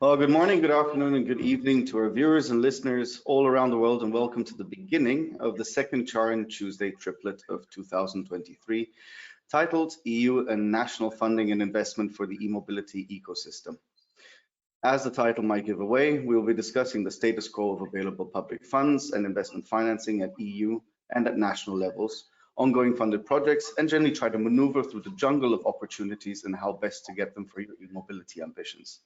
Well, good morning, good afternoon, and good evening to our viewers and listeners all around the world, and welcome to the beginning of the second CharIN Tuesday triplet of 2023, titled EU and National Funding and Investment for the E-Mobility Ecosystem. As the title might give away, we will be discussing the status quo of available public funds and investment financing at EU and at national levels, ongoing funded projects, and generally try to maneuver through the jungle of opportunities and how best to get them for your e-mobility ambitions.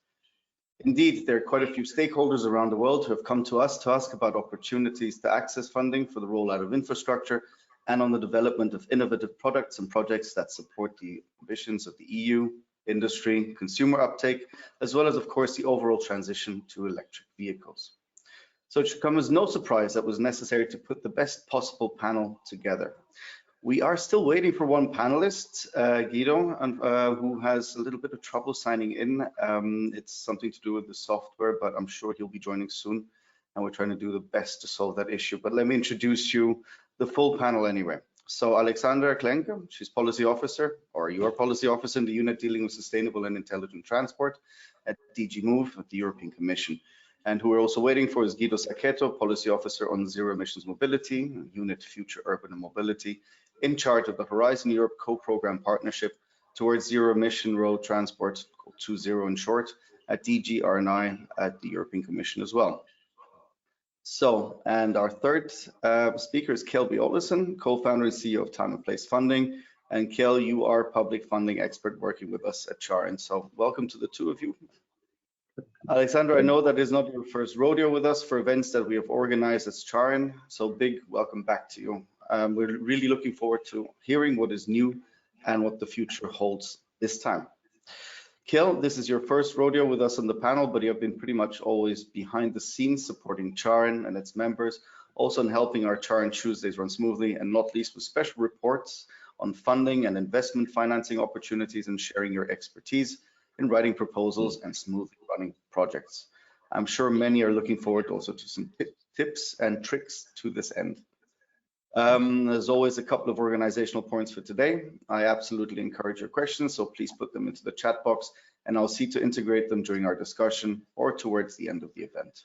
Indeed, there are quite a few stakeholders around the world who have come to us to ask about opportunities to access funding for the rollout of infrastructure and on the development of innovative products and projects that support the ambitions of the EU, industry, consumer uptake, as well as, of course, the overall transition to electric vehicles. So it should come as no surprise that it was necessary to put the best possible panel together. We are still waiting for one panelist, Guido, who has a little bit of trouble signing in. It's something to do with the software, but I'm sure he'll be joining soon. And we're trying to do the best to solve that issue. But let me introduce you the full panel anyway. So Alexandra Klenke, she's policy officer, or your policy officer in the unit dealing with sustainable and intelligent transport at DG Move at the European Commission. And who we're also waiting for is Guido Sacchetto, policy officer on zero emissions mobility, unit Future Urban and Mobility, in charge of the Horizon Europe co-program partnership towards zero emission road transport, called 2.0 in short, at DG R&I at the European Commission as well. So, and our third speaker is Kjell Olesen, co-founder and CEO of Time and Place Funding. And Kjell, you are public funding expert working with us at CharIN. So welcome to the two of you. Alexandra, I know that is not your first rodeo with us for events that we have organized as CharIN, so big welcome back to you. We're really looking forward to hearing what is new and what the future holds this time. Kjell, this is your first rodeo with us on the panel, but you have been pretty much always behind the scenes supporting CharIN and its members, also in helping our CharIN Tuesdays run smoothly, and not least with special reports on funding and investment financing opportunities and sharing your expertise in writing proposals and smoothly running projects. I'm sure many are looking forward also to some tips and tricks to this end. There's always a couple of organizational points for today. I absolutely encourage your questions, so please put them into the chat box and I'll see to integrate them during our discussion or towards the end of the event.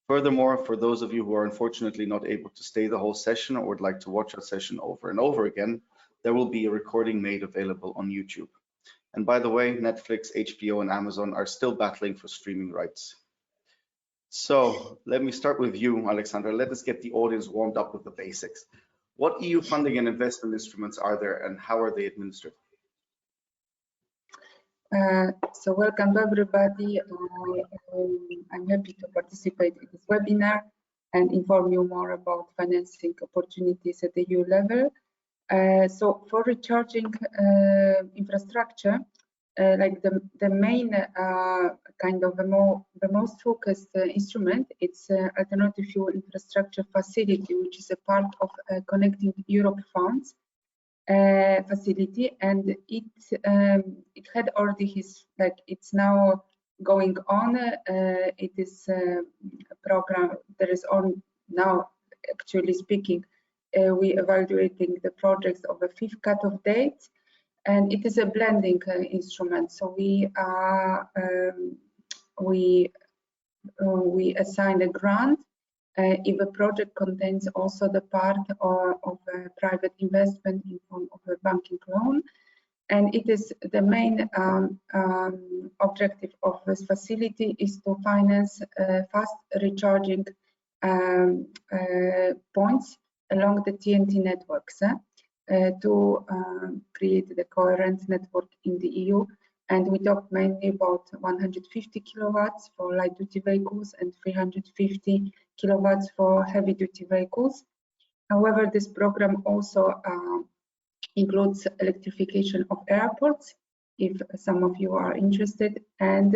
Furthermore, for those of you who are unfortunately not able to stay the whole session or would like to watch our session over and over again, there will be a recording made available on YouTube. And by the way, Netflix, HBO, and Amazon are still battling for streaming rights. So let me start with you, Alexandra. Let us get the audience warmed up with the basics. What EU funding and investment instruments are there and how are they administered? So welcome to everybody. I'm happy to participate in this webinar and inform you more about financing opportunities at the EU level. So for recharging infrastructure, like the main kind of the most focused instrument, it's alternative fuel infrastructure facility, which is a part of Connecting Europe funds facility, and it had already it's now going on. It is a program that is on now, actually speaking. We evaluating the projects of a 5th cut-off date, and it is a blending instrument. So we assign a grant if a project contains also the part of a private investment in form of a banking loan, and it is the main objective of this facility is to finance fast recharging points along the TNT networks to create the coherent network in the EU. And we talk mainly about 150 kilowatts for light duty vehicles and 350 kilowatts for heavy duty vehicles. However, this program also includes electrification of airports, if some of you are interested, and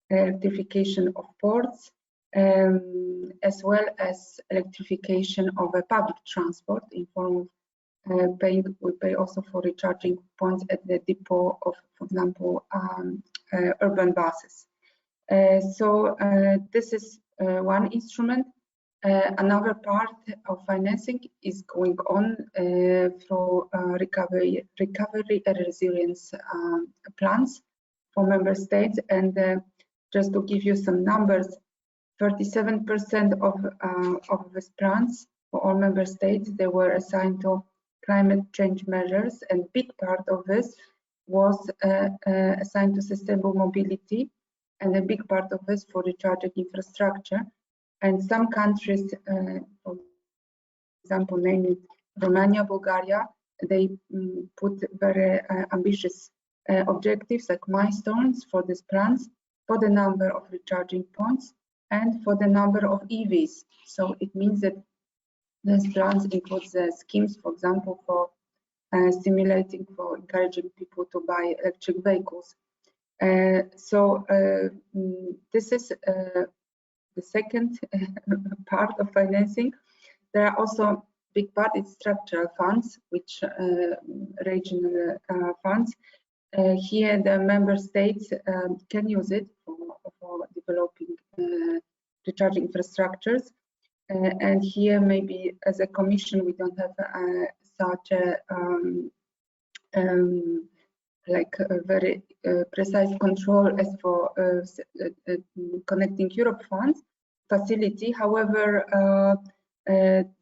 electrification of ports, as well as electrification of a public transport in form of we pay also for recharging points at the depot of, for example, urban buses. So this is one instrument. Another part of financing is going on through recovery and resilience plans for member states, and Just to give you some numbers, 37% of these grants for all member states, they were assigned to climate change measures, and big part of this was assigned to sustainable mobility, and a big part of this for recharging infrastructure. And some countries, for example, namely Romania, Bulgaria, they put very ambitious objectives like milestones for these plans, for the number of recharging points and for the number of EVs. So it means that these plans include schemes, for example, for stimulating, for encouraging people to buy electric vehicles. This is the second part of financing. There are also big part is structural funds, which regional funds. Here the member states can use it for developing recharging infrastructures. And here maybe as a commission we don't have such a like a very precise control as for Connecting Europe funds facility. However,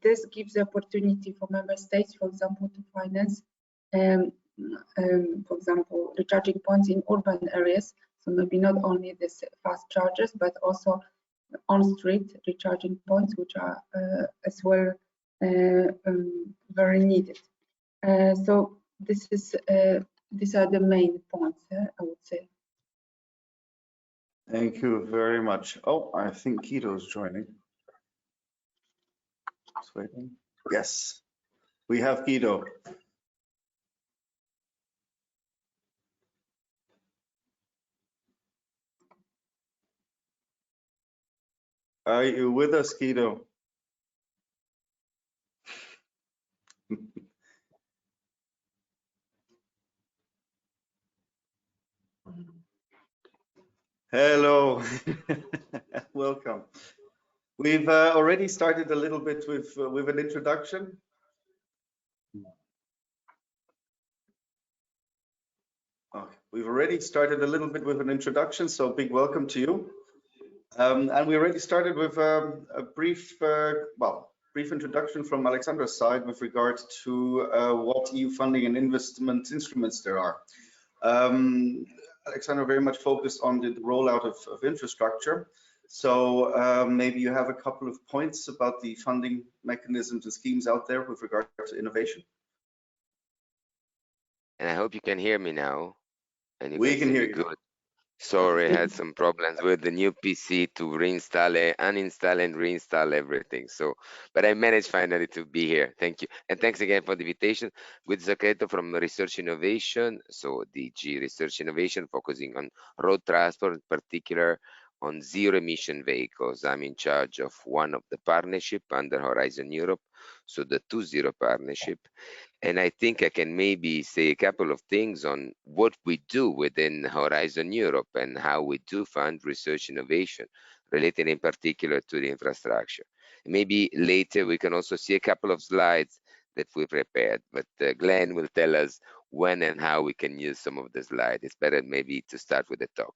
this gives the opportunity for member states, for example, to finance, for example, recharging points in urban areas. So maybe not only this fast chargers, but also on-street recharging points, which are as well very needed. So this is these are the main points, I would say. Thank you very much. Oh, I think Guido's joining. Just waiting. Yes, we have Guido. Are you with us, Guido? Hello, welcome. We've already started a little bit with an introduction. Okay. We've already started a little bit with an introduction, so big welcome to you. And we already started with a brief, brief introduction from Alexandra's side with regard to what EU funding and investment instruments there are. Alexandra very much focused on the rollout of infrastructure. So maybe you have a couple of points about the funding mechanisms and schemes out there with regard to innovation. And I hope you can hear me now. And we can hear you. Good. Sorry, I had some problems with the new PC to reinstall it, uninstall and reinstall everything. So, but I managed finally to be here. Thank you. And thanks again for the invitation. With Zaccheto from Research Innovation, so DG Research Innovation, focusing on road transport, in particular on zero emission vehicles. I'm in charge of one of the partnership under Horizon Europe, so the 2-0 partnership. And I think I can maybe say a couple of things on what we do within Horizon Europe and how we do fund research innovation related in particular to the infrastructure. Maybe later we can also see a couple of slides that we prepared, but Glenn will tell us when and how we can use some of the slides. It's better maybe to start with the talk.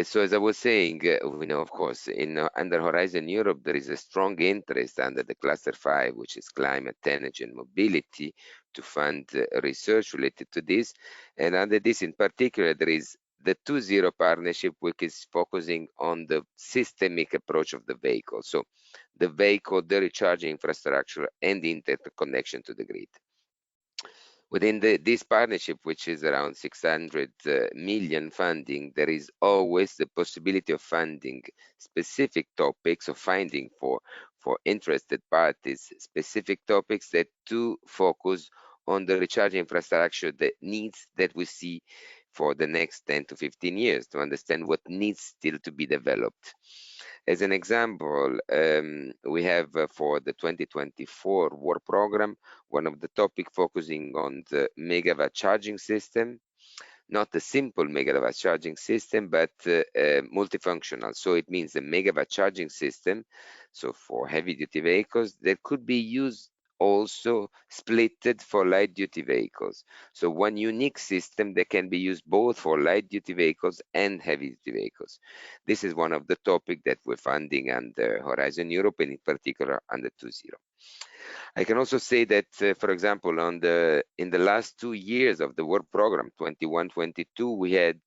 So as I was saying, we know, of course, under Horizon Europe, there is a strong interest under the Cluster 5, which is climate, energy, and mobility, to fund research related to this. And under this in particular, there is the 2-0 partnership, which is focusing on the systemic approach of the vehicle. So the vehicle, the recharging infrastructure, and the interconnection to the grid. Within this partnership, which is around 600 million funding, there is always the possibility of funding specific topics, or finding for interested parties specific topics that do focus on the recharging infrastructure that needs that we see for the next 10 to 15 years to understand what needs still to be developed. As an example, we have for the 2024 work program, one of the topics focusing on the megawatt charging system, not a simple megawatt charging system, but multifunctional. So it means a megawatt charging system, so for heavy duty vehicles, that could be used also splitted for light duty vehicles. So one unique system that can be used both for light duty vehicles and heavy duty vehicles. This is one of the topics that we're funding under Horizon Europe, and in particular under 2.0. I can also say that, for example, in the last 2 years of the work program, 21-22, we had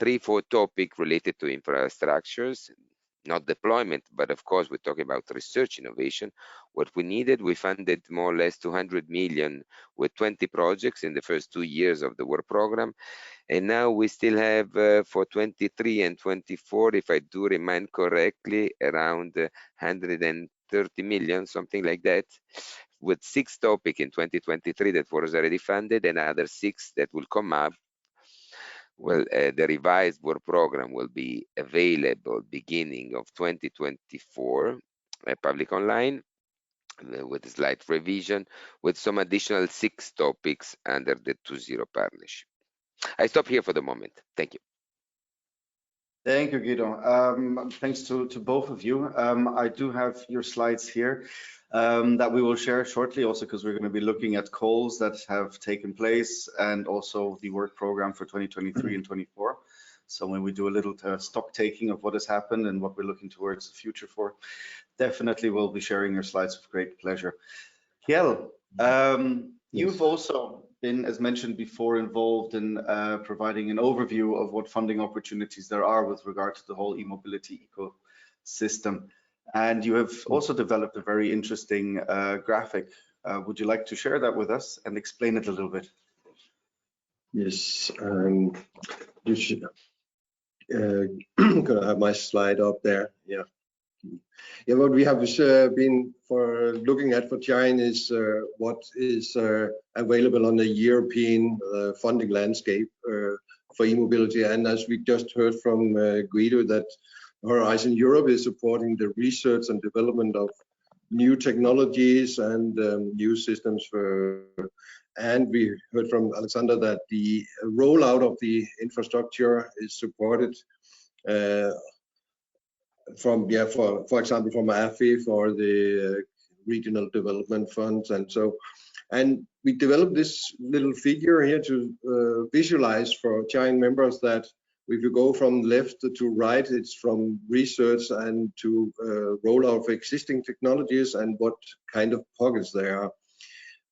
3-4 topics related to infrastructures, not deployment, but of course, we're talking about research innovation. What we needed, we funded more or less 200 million with 20 projects in the first 2 years of the work program. And now we still have for 23 and 24, if I do remind correctly, around 130 million, something like that, with 6 topics in 2023 that was already funded and other 6 that will come up. Well, the revised work program will be available beginning of 2024, public online, with a slight revision, with some additional 6 topics under the 2.0 partnership. I stop here for the moment. Thank you. Thank you, Guido. Thanks to both of you. I do have your slides here that we will share shortly, also because we're going to be looking at calls that have taken place and also the work program for 2023 and 24. So when we do a little stock taking of what has happened and what we're looking towards the future for, definitely we'll be sharing your slides with great pleasure. Kjell, you've also been, as mentioned before, involved in providing an overview of what funding opportunities there are with regard to the whole e-mobility ecosystem. And you have also developed a very interesting graphic. Would you like to share that with us and explain it a little bit? Yes, you should gonna have my slide up there. Yeah. Yeah, what we have been looking at for CharIN is what is available on the European funding landscape for e-mobility. And as we just heard from Guido, that Horizon Europe is supporting the research and development of new technologies and new systems and we heard from Alexander that the rollout of the infrastructure is supported for example, from AFI, for the regional development funds, and we developed this little figure here to visualize for CharIN members that if you go from left to right, it's from research and to rollout of existing technologies and what kind of pockets there are.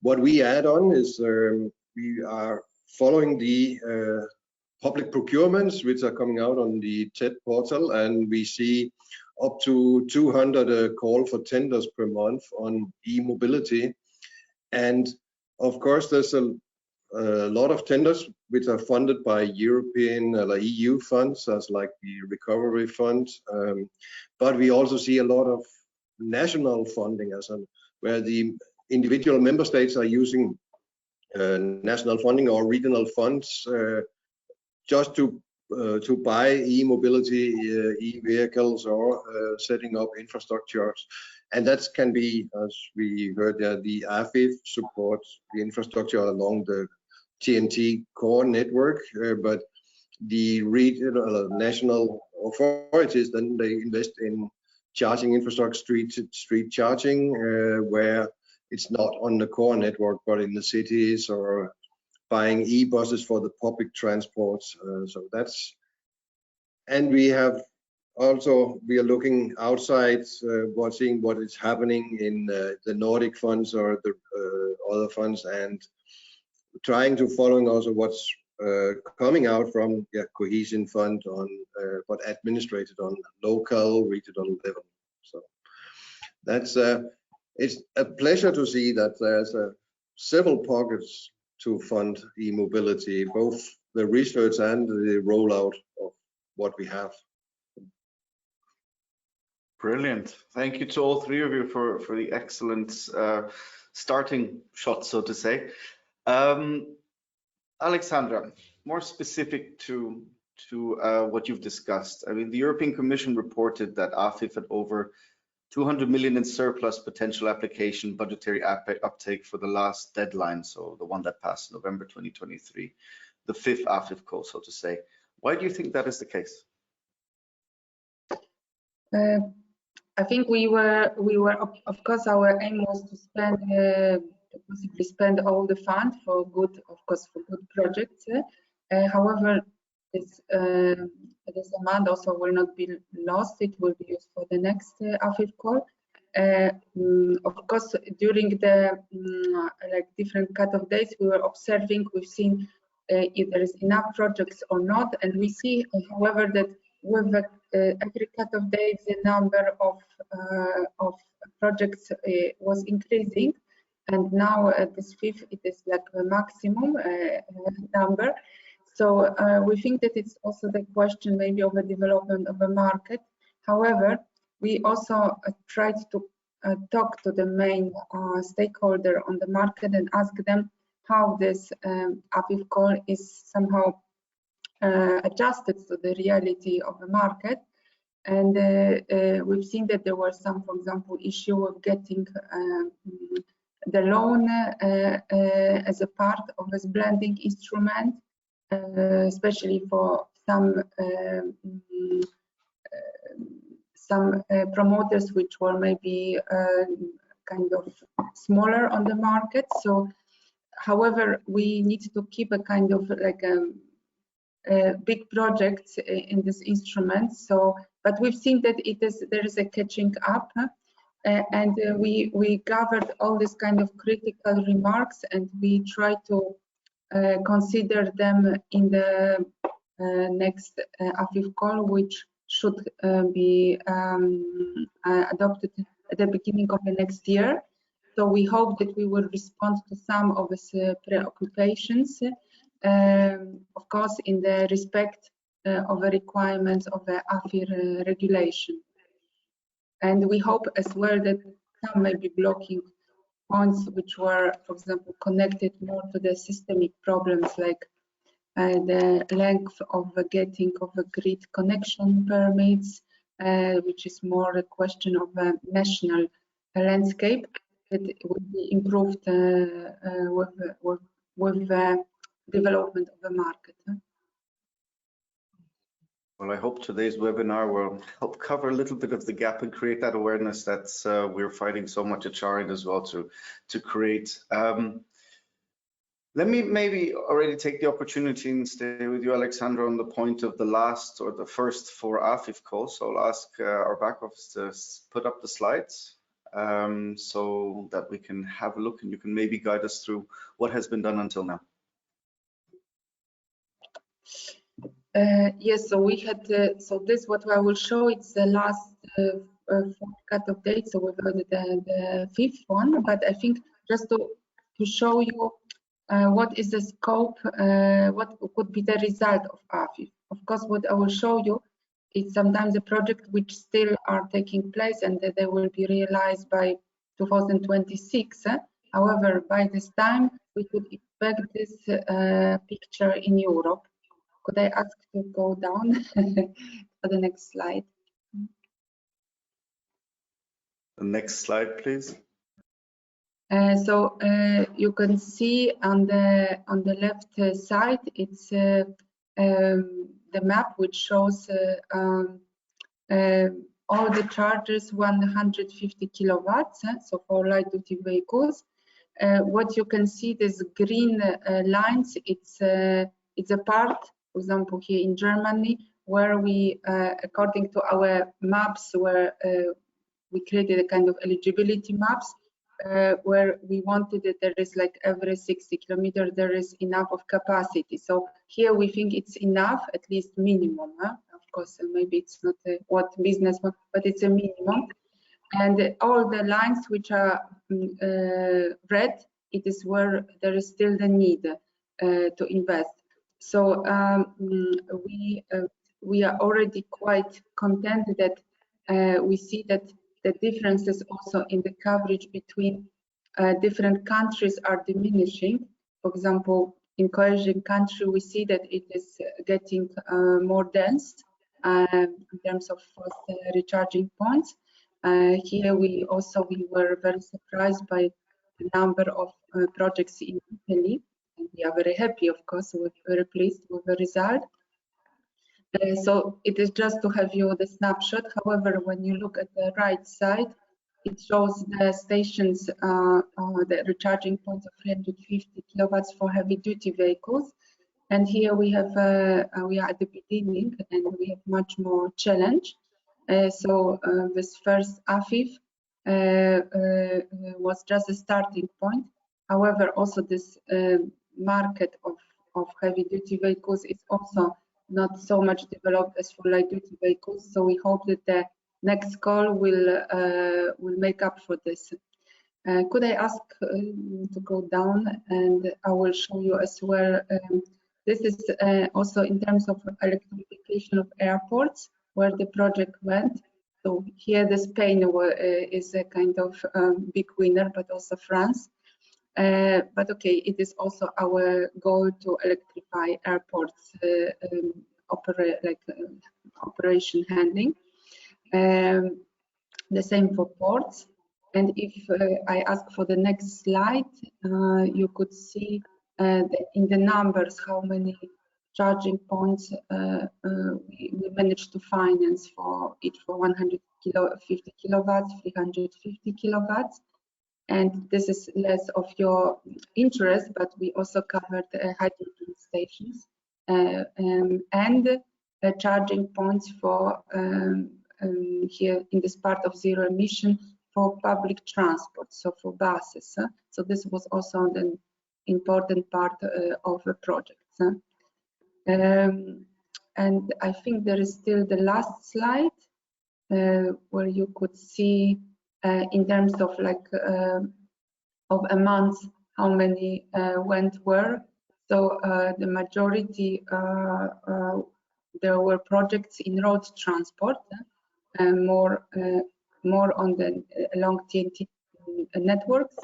What we add on is we are following the public procurements which are coming out on the TED portal, and we see up to 200 call for tenders per month on e-mobility. And of course, there's a lot of tenders which are funded by European like EU funds, as like the recovery fund, but we also see a lot of national funding where the individual member states are using national funding or regional funds just to buy e-mobility, e-vehicles, or setting up infrastructures. And that can be, as we heard, the AFI supports the infrastructure along the TNT core network, but the regional national authorities, then they invest in charging infrastructure, street charging, where it's not on the core network, but in the cities, or buying e-buses for the public transports. So that's, and we have also, we are looking outside, watching what is happening in the Nordic funds or the other funds, and trying to follow also what's coming out from cohesion fund on, but administrated on local, regional level. So that's it's a pleasure to see that there's several pockets to fund e-mobility, both the research and the rollout of what we have. Brilliant. Thank you to all three of you for the excellent starting shot, so to say. Alexandra, more specific to what you've discussed. I mean, the European Commission reported that AFIF had over 200 million in surplus potential application budgetary uptake for the last deadline, so the one that passed November 2023, the fifth AFIF call, so to say. Why do you think that is the case? I think we were of course our aim was to spend possibly spend all the fund for good, of course, for good projects. However, this amount also will not be lost. It will be used for the next AFIF call. Of course, during the like different cut-off dates, we were observing. We've seen if there is enough projects or not, and we see, however, that with every cut-off date, the number of projects was increasing, and now at this fifth, it is like the maximum number. So we think that it's also the question maybe of the development of the market. However, we also tried to talk to the main stakeholder on the market and ask them how this AFIF call is somehow adjusted to the reality of the market. And we've seen that there were some, for example, issue of getting the loan as a part of this blending instrument, especially for some promoters which were maybe kind of smaller on the market. So, however, we need to keep a kind of like big projects in this instrument. So, but we've seen that there is a catching up, and we gathered all this kind of critical remarks, and we try to consider them in the next AFIF call, which should be adopted at the beginning of the next year. So we hope that we will respond to some of these preoccupations, of course, in the respect of the requirements of the AFIR regulation. And we hope as well that some may be blocking points which were, for example, connected more to the systemic problems, like the length of the getting of the grid connection permits, which is more a question of a national landscape that will be improved with the development of the market. Well, I hope today's webinar will help cover a little bit of the gap and create that awareness that we're fighting so much at CharIN as well to create. Let me maybe already take the opportunity and stay with you, Alexandra, on the point of the last or the first 4 AFIF calls. So I'll ask our back office to put up the slides so that we can have a look and you can maybe guide us through what has been done until now. Yes, so we had, so this what I will show, it's the last 4 cut-off dates, so we've got the 5th one, but I think just to show you what is the scope, what could be the result of AFIF. Of course, what I will show you is sometimes a project which still are taking place and that they will be realized by 2026. However, by this time, we could expect this picture in Europe. Could I ask to go down for the next slide? The next slide, please. So you can see on the left side, it's the map which shows all the chargers 150 kilowatts. So for light duty vehicles, what you can see, these green lines, it's a part. For example, here in Germany, where we, according to our maps, where we created a kind of eligibility maps, where we wanted that there is like every 60 kilometers there is enough of capacity. So here we think it's enough, at least minimum. Of course, maybe it's not what business, but it's a minimum. And all the lines which are red, it is where there is still the need to invest. So we are already quite content that we see that the differences also in the coverage between different countries are diminishing. For example, in cohesion country, we see that it is getting more dense in terms of recharging points. Here we were very surprised by the number of projects in Italy. And we are very happy, of course, we're very pleased with the result. So it is just to have you the snapshot. However, when you look at the right side, it shows the stations, the recharging points of 350 kilowatts for heavy-duty vehicles. And here we have, we are at the beginning, and we have much more challenge. So this first AFIF was just a starting point. However, also this market of heavy-duty vehicles is also not so much developed as for light-duty vehicles. So we hope that the next call will make up for this. Could I ask to go down, and I will show you as well. This is also in terms of electrification of airports, where the project went. So here, the Spain is a kind of big winner, but also France. But okay, it is also our goal to electrify airports, operation handling. The same for ports. And if I ask for the next slide, you could see in the numbers how many charging points we managed to finance for each, for 150 kilowatts, 350 kilowatts. And this is less of your interest, but we also covered hydrogen stations and charging points for here in this part of zero emission for public transport, so for buses. So this was also an important part of the project. And I think there is still the last slide where you could see in terms of of amounts how many went where. So the majority there were projects in road transport, more on the along TNT networks,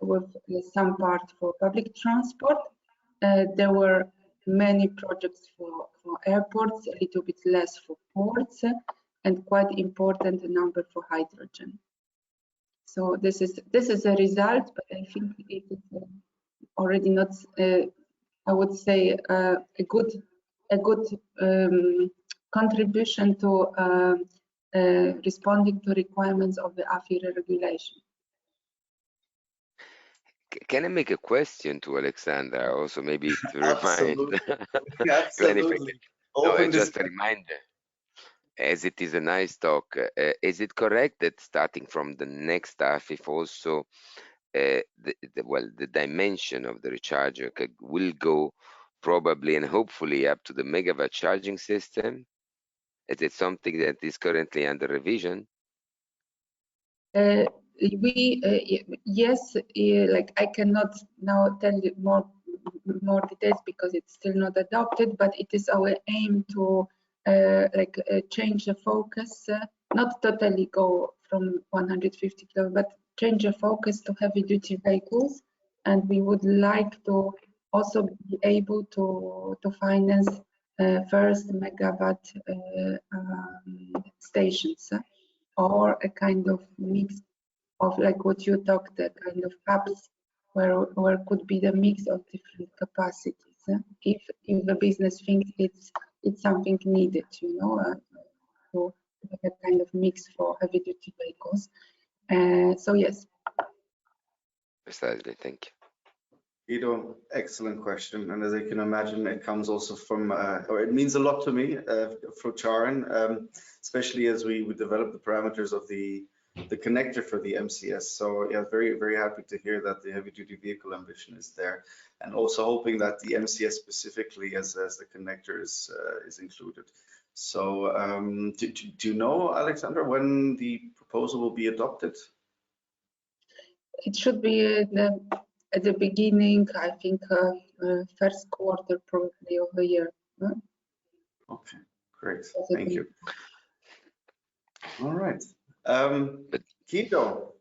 with some part for public transport. There were many projects for airports, a little bit less for ports, and quite important number for hydrogen. So this is a result, but I think it is already not, I would say, a good contribution to responding to requirements of the AFIR regulation. Can I make a question to Alexandra also, maybe to remind? Absolutely. No, just a reminder, as it is a nice talk. Is it correct that starting from the next AFIF also the dimension of the recharger will go probably and hopefully up to the megawatt charging system? Is it something that is currently under revision? Yes, like I cannot now tell you more details because it's still not adopted, but it is our aim to change the focus, not totally go from 150 kilo, but change the focus to heavy duty vehicles. And we would like to also be able to finance first megawatt stations, or a kind of mix of like what you talked, the kind of hubs where could be the mix of different capacities. If the business thinks it's something needed, you know, to have a kind of mix for heavy duty vehicles. So yes. Precisely, thank you. Guido, excellent question. And as I can imagine, it comes also from, or it means a lot to me for CharIN, especially as we develop the parameters of the connector for the MCS. So yeah, very, very happy to hear that the heavy duty vehicle ambition is there, and also hoping that the MCS specifically as the connector is included. So do you know, Alexandra, when the proposal will be adopted? It should be at the beginning, I think, first quarter probably of the year. Okay, great, thank you. All right, Guido,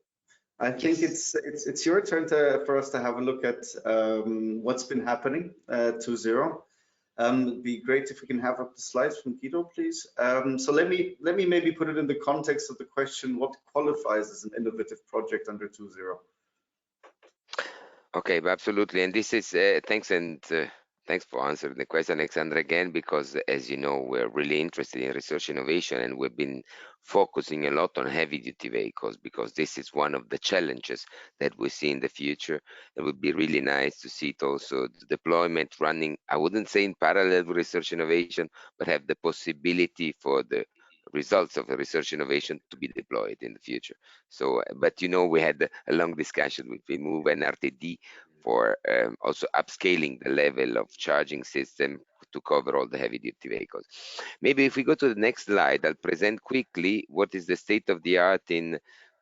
I think it's your turn for us to have a look at what's been happening 2.0. It'd be great if we can have up the slides from Guido, please. So let me maybe put it in the context of the question: what qualifies as an innovative project under 2.0? Okay, absolutely, and this is thanks, and Thanks for answering the question, Alexander, again, because as you know, we're really interested in research innovation, and we've been focusing a lot on heavy duty vehicles because this is one of the challenges that we see in the future. It would be really nice to see it also, the deployment running, I wouldn't say in parallel with research innovation, but have the possibility for the results of the research innovation to be deployed in the future. So, but you know, we had a long discussion with VMove and RTD for also upscaling the level of charging system to cover all the heavy duty vehicles. Maybe if we go to the next slide, I'll present quickly what is the state of the art in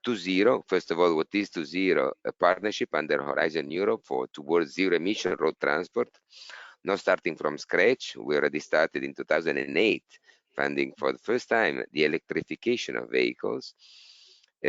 2.0. First of all, what is 2.0? A partnership under Horizon Europe for towards zero emission road transport. Not starting from scratch, we already started in 2008, funding for the first time the electrification of vehicles.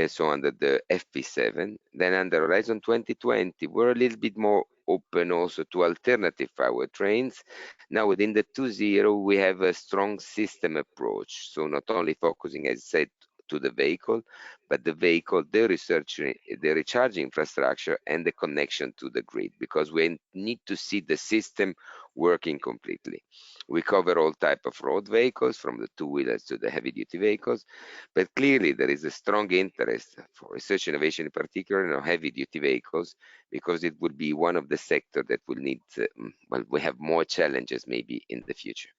So under the FP7, then under Horizon 2020, we're a little bit more open also to alternative powertrains. Now within the 2.0, we have a strong system approach. So not only focusing, as I said, to the vehicle, but the vehicle, the research, the recharging infrastructure, and the connection to the grid, because we need to see the system working completely. We cover all type of road vehicles, from the two-wheelers to the heavy-duty vehicles, but clearly there is a strong interest for research innovation, in particular in heavy-duty vehicles, because it will be one of the sectors that will need, well, we have more challenges maybe in the future.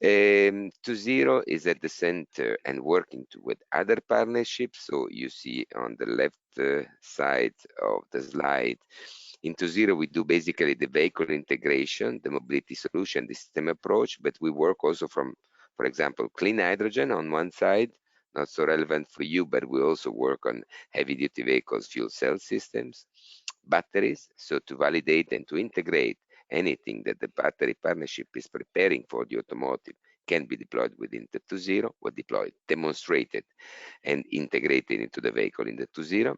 2.0 is at the center and working with other partnerships. So you see on the left side of the slide, in 2.0 we do basically the vehicle integration, the mobility solution, the system approach, but we work also from, for example, clean hydrogen on one side, not so relevant for you, but we also work on heavy duty vehicles, fuel cell systems, batteries, so to validate and to integrate anything that the battery partnership is preparing for the automotive can be deployed within the 2.0, or deployed, demonstrated, and integrated into the vehicle in the 2.0.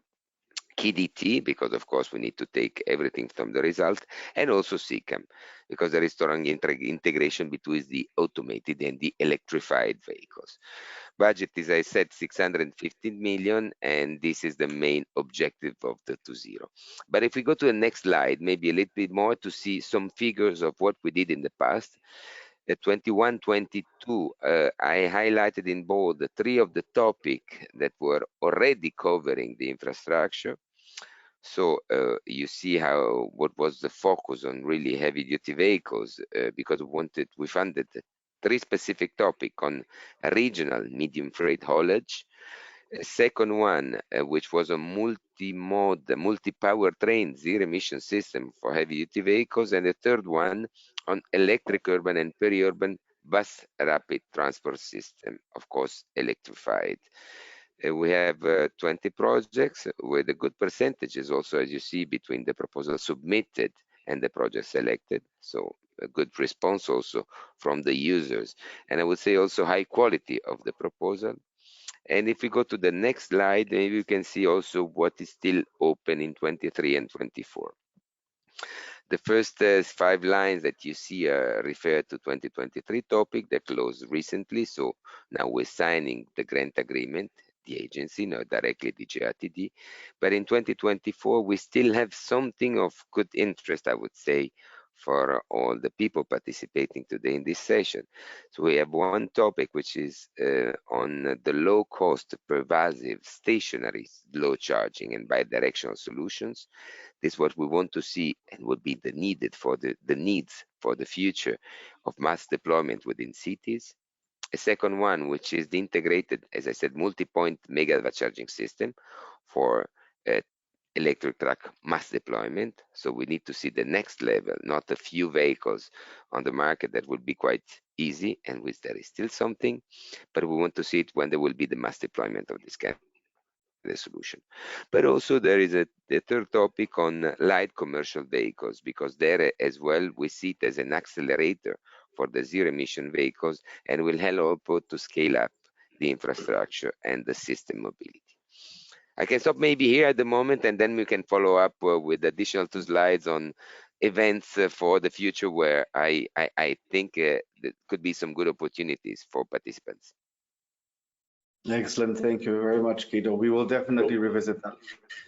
KDT, because of course we need to take everything from the result, and also SICAM, because there is strong integration between the automated and the electrified vehicles. Budget, as I said, 615 million, and this is the main objective of the 2.0. But if we go to the next slide, maybe a little bit more to see some figures of what we did in the past. 21-22, I highlighted in bold the three of the topic that were already covering the infrastructure. So you see how what was the focus on really heavy duty vehicles, because we funded three specific topic on regional medium freight haulage. A second one, which was a multi-powertrain zero emission system for heavy duty vehicles, and the third one on electric urban and peri-urban bus rapid transport system, of course electrified. We have 20 projects with a good percentages also, as you see, between the proposal submitted and the project selected. So a good response also from the users. And I would say also high quality of the proposal. And if we go to the next slide, maybe you can see also what is still open in 23 and 24. The first 5 lines that you see refer to 2023 topic that closed recently. So now we're signing the grant agreement, the agency, not directly the GRTD. But in 2024, we still have something of good interest, I would say, for all the people participating today in this session. So we have one topic which is on the low cost, pervasive, stationary, low charging and bidirectional solutions. This is what we want to see and would be the needed for the needs for the future of mass deployment within cities. A second one, which is the integrated, as I said, multi-point megawatt charging system for electric truck mass deployment. So we need to see the next level, not a few vehicles on the market that would be quite easy, and which there is still something, but we want to see it when there will be the mass deployment of this kind of solution. But also there is the third topic on light commercial vehicles, because there as well we see it as an accelerator for the zero emission vehicles, and will help to scale up the infrastructure and the system mobility. I can stop maybe here at the moment, and then we can follow up with additional 2 slides on events for the future, where I think there could be some good opportunities for participants. Excellent. Thank you very much, Guido. We will definitely revisit that.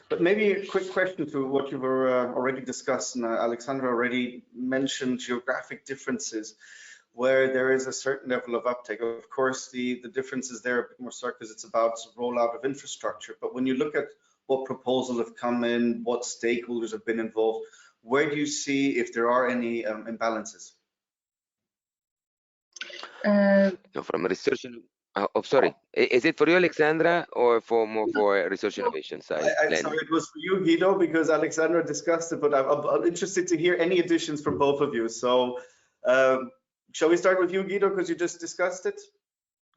But maybe a quick question to what you've already discussed, and Alexandra already mentioned geographic differences where there is a certain level of uptake. Of course, the difference is there a bit more stark because it's about rollout of infrastructure. But when you look at what proposals have come in, what stakeholders have been involved, where do you see if there are any imbalances? No, from research. Sorry. Is it for you, Alexandra, or for more for research innovation side? Sorry, it was for you, Guido, because Alexandra discussed it, but I'm interested to hear any additions from both of you. So shall we start with you, Guido, because you just discussed it?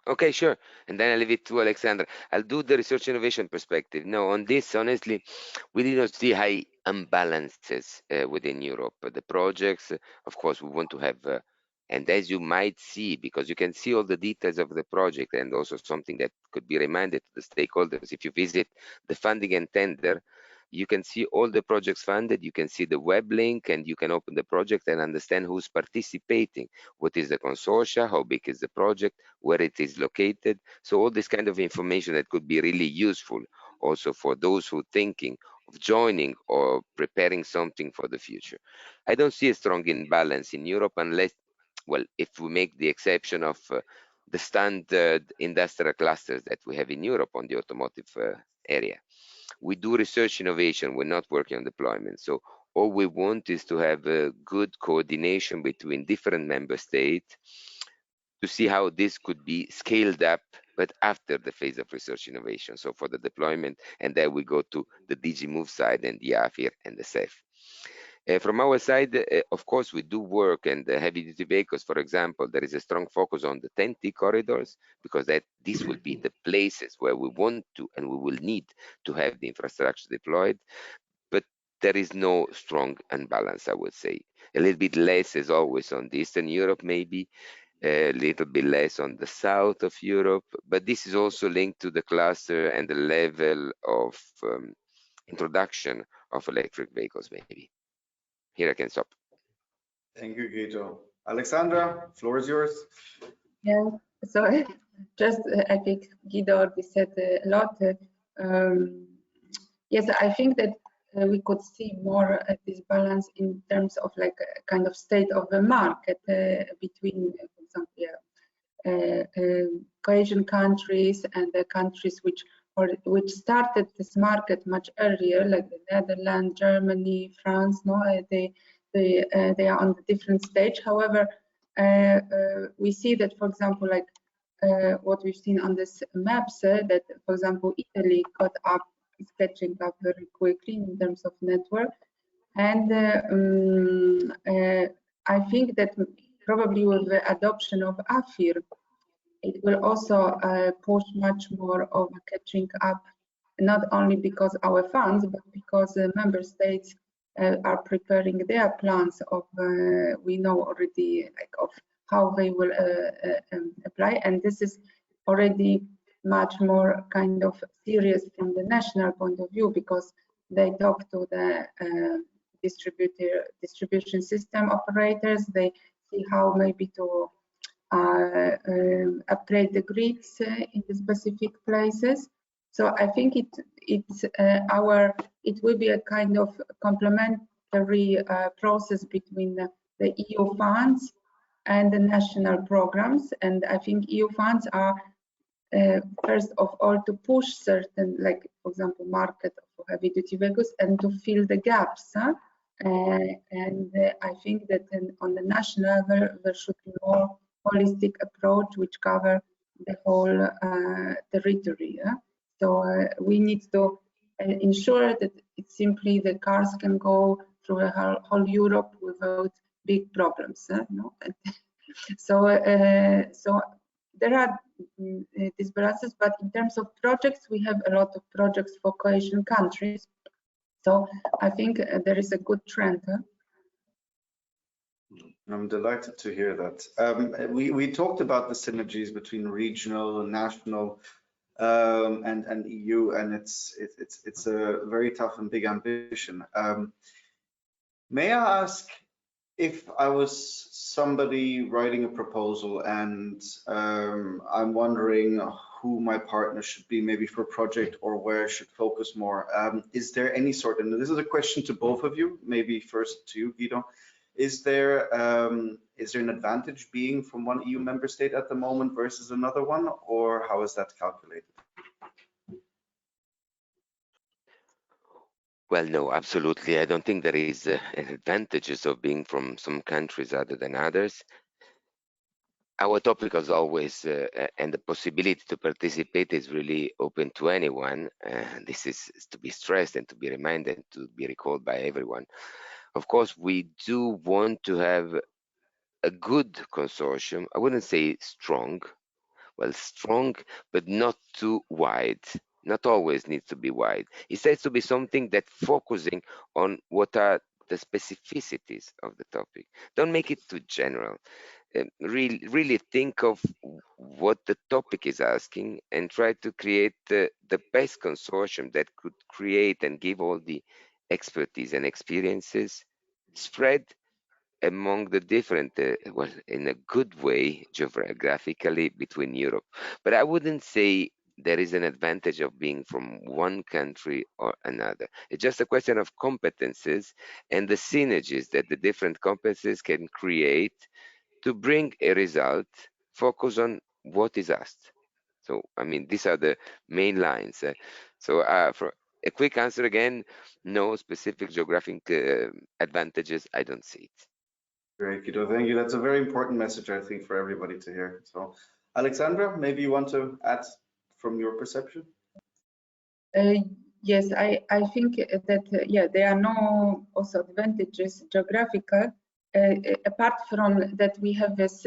Okay, sure. And then I'll leave it to Alexandra. I'll do the research innovation perspective. No, on this, honestly, we did not see high imbalances within Europe. The projects, of course, we want to have, and as you might see, because you can see all the details of the project, and also something that could be reminded to the stakeholders, if you visit the funding and tender, you can see all the projects funded, you can see the web link, and you can open the project and understand who's participating, what is the consortia, how big is the project, where it is located. So all this kind of information that could be really useful also for those who are thinking of joining or preparing something for the future. I don't see a strong imbalance in Europe unless, well, if we make the exception of the standard industrial clusters that we have in Europe on the automotive area. We do research innovation, we're not working on deployment. So all we want is to have a good coordination between different member states to see how this could be scaled up, but after the phase of research innovation. So for the deployment, and then we go to the DG Move side and the AFIR and the CEF. From our side, of course, we do work, and the heavy-duty vehicles, for example, there is a strong focus on the 10T corridors, because these will be the places where we want to and we will need to have the infrastructure deployed. But there is no strong imbalance, I would say. A little bit less as always on the Eastern Europe, maybe, a little bit less on the south of Europe, but this is also linked to the cluster and the level of introduction of electric vehicles, maybe. Here I can stop. Thank you, Guido. Alexandra, floor is yours. Yeah, so just I think Guido already said a lot. Yes, I think that we could see more this balance in terms of like a kind of state of the market between, for example, cohesion countries and the countries which started this market much earlier, like the Netherlands, Germany, France. No, they are on a different stage. However, we see that, for example, like what we've seen on this maps, that, for example, Italy is catching up very quickly in terms of network. And I think that probably with the adoption of AFIR, it will also push much more of catching up, not only because our funds, but because member states are preparing their plans of, we know already, like, of how they will apply. And this is already much more kind of serious from the national point of view, because they talk to the distribution system operators. They see how maybe to upgrade the grids in the specific places. So I think it will be a kind of complementary process between the EU funds and the national programs. And I think EU funds are first of all to push certain, like, for example, market for heavy duty vehicles and to fill the gaps. And I think that on the national level there should be more holistic approach which cover the whole territory. So we need to ensure that it's simply the cars can go through the whole Europe without big problems. No? So there are disbalances, but in terms of projects, we have a lot of projects for cohesion countries. So I think there is a good trend. I'm delighted to hear that. We talked about the synergies between regional and national and EU, and it's a very tough and big ambition. May I ask If I was somebody writing a proposal and I'm wondering who my partner should be, maybe for a project, or where I should focus more, is there any sort, and this is a question to both of you, maybe first to you, Guido, is there an advantage being from one EU member state at the moment versus another one, or how is that calculated? Well, no, absolutely. I don't think there is advantages of being from some countries other than others. Our topic is always, and the possibility to participate is really open to anyone. This is to be stressed and to be reminded, to be recalled by everyone. Of course, we do want to have a good consortium. I wouldn't say strong, well, strong, but not too wide. Not always needs to be wide. It has to be something that focusing on what are the specificities of the topic. Don't make it too general. Really think of what the topic is asking and try to create the best consortium that could create and give all the expertise and experiences spread among the different, well, in a good way, geographically between Europe. But I wouldn't say there is an advantage of being from one country or another. It's just a question of competences and the synergies that the different competences can create to bring a result, focus on what is asked. So, I mean, these are the main lines. For a quick answer again, no specific geographic advantages, I don't see it. Great, Guido, thank you. That's a very important message, I think, for everybody to hear. So, Alexandra, maybe you want to add from your perception? Yes, I think that, yeah, there are no also advantages geographical, apart from that we have this,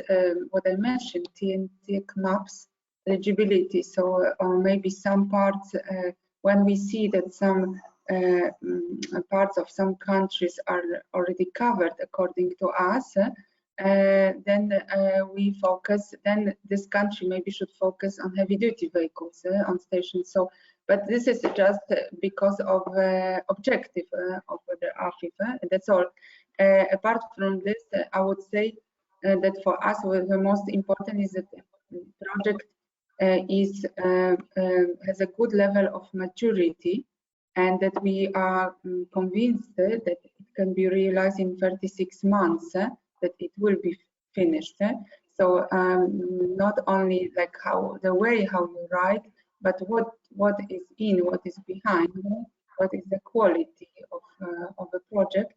what I mentioned, TNT maps eligibility. So maybe some parts, when we see that some parts of some countries are already covered according to us, then we focus, then this country maybe should focus on heavy duty vehicles on stations. So, but this is just because of objective of the AFIF, that's all. Apart from this, I would say that for us, the most important is that the project has a good level of maturity, and that we are convinced that it can be realized in 36 months, that it will be finished. So not only like how the way how you write, but what is in, what is behind, what is the quality of a project.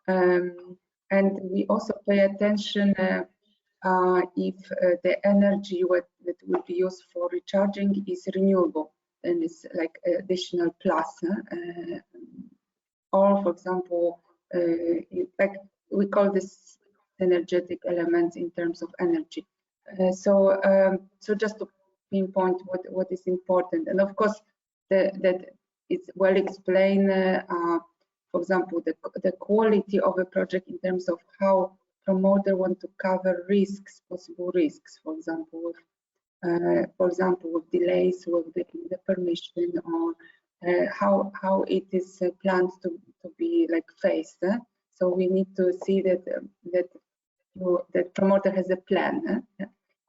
And we also pay attention if the energy that will be used for recharging is renewable, then it's like additional plus. Or, for example, like we call this energetic elements in terms of energy. So just to pinpoint what is important, and of course that it's well explained. For example, the quality of a project in terms of how promoter want to cover risks, possible risks. For example, with delays with the permission, or how it is planned to be like faced. So we need to see that that promoter has a plan,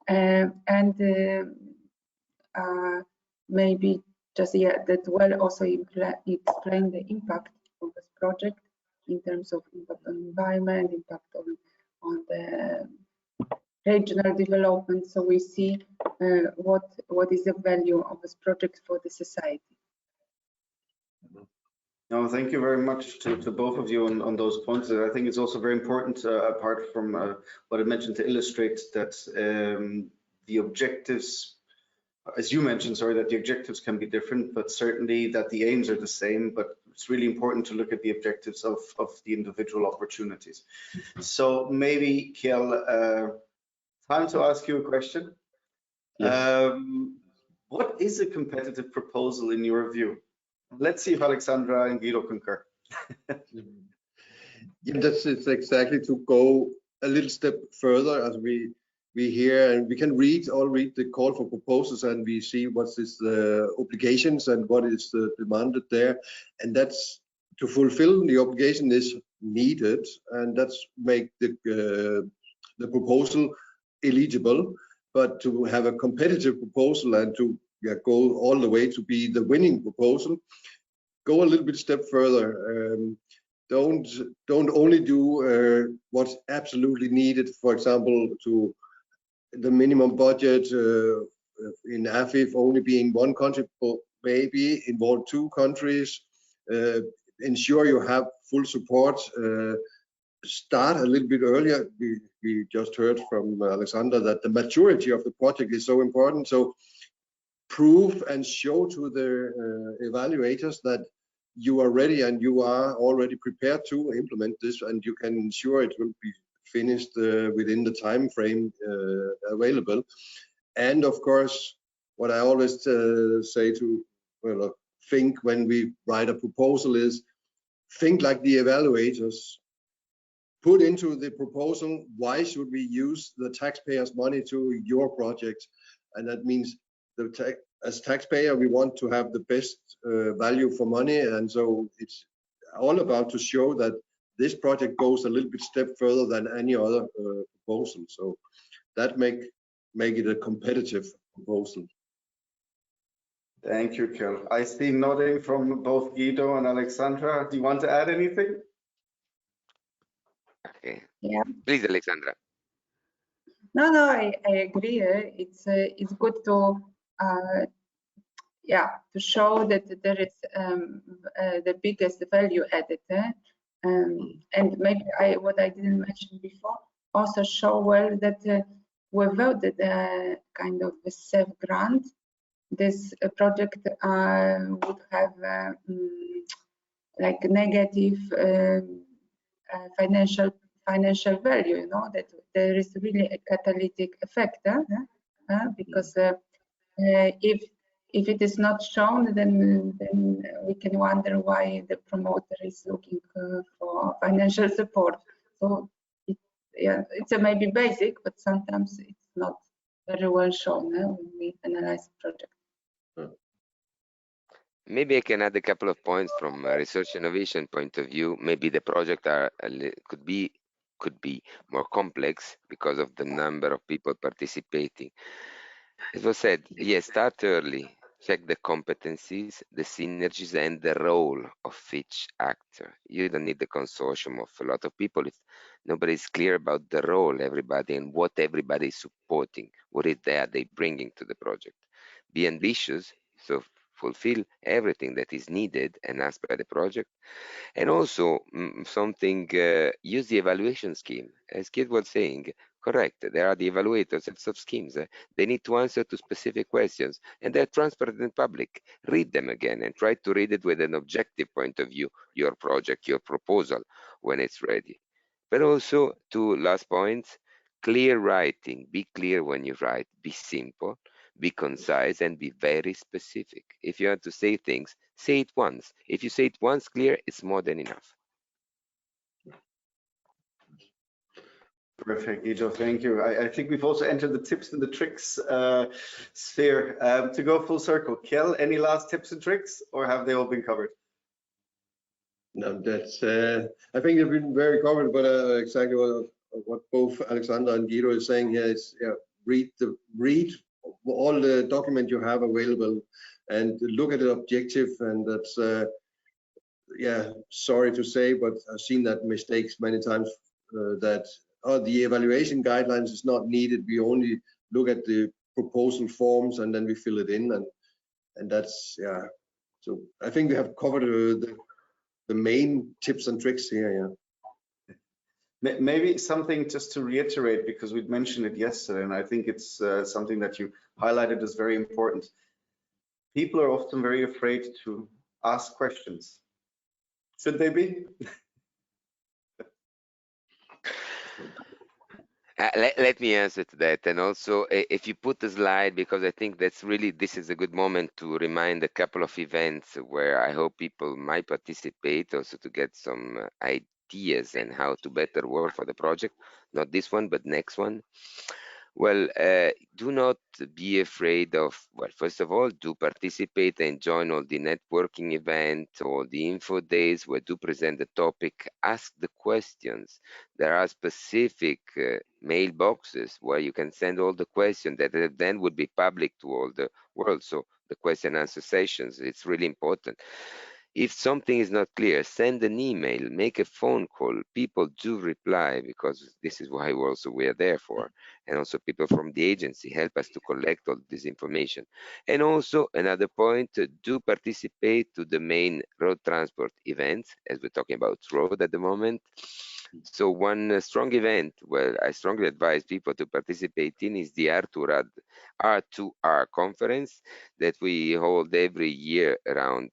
and maybe just that well also explain the impact of this project in terms of impact on environment, impact on the regional development. So we see what is the value of this project for the society. No, thank you very much to both of you on those points. I think it's also very important, apart from what I mentioned, to illustrate that the objectives, as you mentioned, sorry, that the objectives can be different, but certainly that the aims are the same. But it's really important to look at the objectives of the individual opportunities. So maybe, Kjell, time to ask you a question. Yes. What is a competitive proposal in your view? Let's see if Alexandra and Guido concur. Yeah, that's exactly to go a little step further, as we hear, and we can read the call for proposals, and we see what is the obligations and what is demanded there, and that's to fulfill the obligation is needed, and that's make the proposal eligible. But to have a competitive proposal and to go all the way to be the winning proposal, go a little bit step further. Don't only do what's absolutely needed. For example, to the minimum budget in AFIF only being one country, but maybe involve two countries. Ensure you have full support. Start a little bit earlier. We just heard from Alexander that the maturity of the project is so important. So prove and show to the evaluators that you are ready and you are already prepared to implement this, and you can ensure it will be finished within the time frame available. And of course, what I always say to think when we write a proposal is think like the evaluators. Put into the proposal, why should we use the taxpayers' money to your project? And that means as taxpayer, we want to have the best value for money. And so it's all about to show that this project goes a little bit step further than any other proposal. So that make it a competitive proposal. Thank you, Kjell. I see nodding from both Guido and Alexandra. Do you want to add anything? Okay. Yeah. Please, Alexandra. No, I agree. It's good to to show that there is the biggest value added, and maybe what I didn't mention before, also show well that without the kind of a safe grant, this project would have like negative financial value. You know, that there is really a catalytic effect, because if it is not shown, then we can wonder why the promoter is looking for financial support. So it's a maybe basic, but sometimes it's not very well shown when we analyze the project. Maybe I can add a couple of points from a research innovation point of view. Maybe the project could be more complex because of the number of people participating. As was said, yes, start early, check the competencies, the synergies, and the role of each actor. You don't need the consortium of a lot of people if nobody's clear about the role, everybody, and what everybody is supporting, what is they bringing to the project. Be ambitious, so fulfill everything that is needed and asked by the project. And also use the evaluation scheme. As Kid was saying, correct, there are the evaluators and sub schemes. They need to answer to specific questions, and they're transparent and public. Read them again and try to read it with an objective point of view, your project, your proposal, when it's ready. But also, two last points, clear writing. Be clear when you write, be simple, be concise, and be very specific. If you have to say things, say it once. If you say it once clear, it's more than enough. Perfect, Guido, thank you. I think we've also entered the tips and the tricks sphere. To go full circle, Kjell, any last tips and tricks, or have they all been covered? No, that's, I think they've been very covered, but exactly what both Alexander and Guido is saying here is, read all the document you have available and look at the objective. And that's, sorry to say, but I've seen that mistakes many times, that the evaluation guidelines is not needed. We only look at the proposal forms and then we fill it in, and that's, so I think we have covered the main tips and tricks here. Maybe something just to reiterate, because we'd mentioned it yesterday, and I think it's something that you highlighted as very important. People are often very afraid to ask questions. Should they be? Let me answer to that. And also, if you put the slide, because I think that's really, this is a good moment to remind a couple of events where I hope people might participate, also to get some ideas and how to better work for the project. Not this one, but next one. Well, do not be afraid of, well, first of all, do participate and join all the networking events or the info days where do present the topic, ask the questions. There are specific mailboxes where you can send all the questions that then would be public to all the world. So the question and answer sessions, it's really important. If something is not clear, send an email, make a phone call. People do reply because this is why we are there for. And also people from the agency help us to collect all this information. And also another point, do participate to the main road transport events, as we're talking about road at the moment. So one strong event where I strongly advise people to participate in is the R2R conference that we hold every year around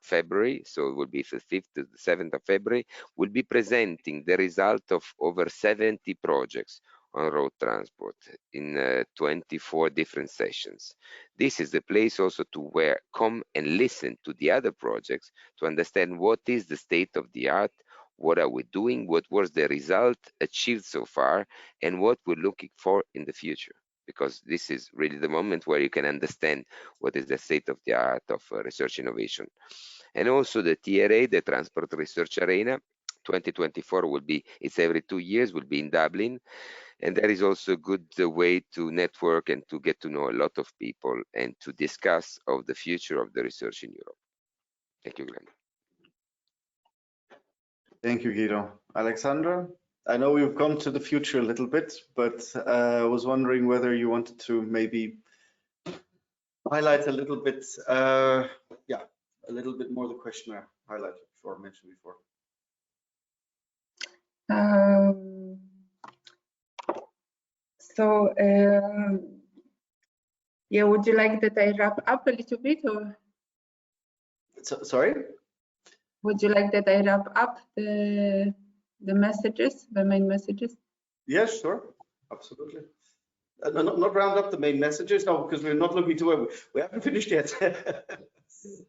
February. So it will be the 5th to the 7th of February. We'll be presenting the result of over 70 projects on road transport in 24 different sessions. This is the place also to where come and listen to the other projects to understand what is the state of the art, what are we doing, what was the result achieved so far, and what we're looking for in the future. Because this is really the moment where you can understand what is the state of the art of research innovation. And also the TRA, the Transport Research Arena, 2024 will be, it's every 2 years, will be in Dublin. And that is also a good way to network and to get to know a lot of people and to discuss of the future of the research in Europe. Thank you, Glenn. Thank you, Guido. Alexandra, I know we've gone to the future a little bit, but I was wondering whether you wanted to maybe highlight a little bit, a little bit more the question I highlighted before, mentioned before. Yeah, would you like that I wrap up a little bit, or? Sorry? Would you like that I wrap up the messages, the main messages? Yes, sure, absolutely. Not round up the main messages, no, because we're not looking to we haven't finished yet.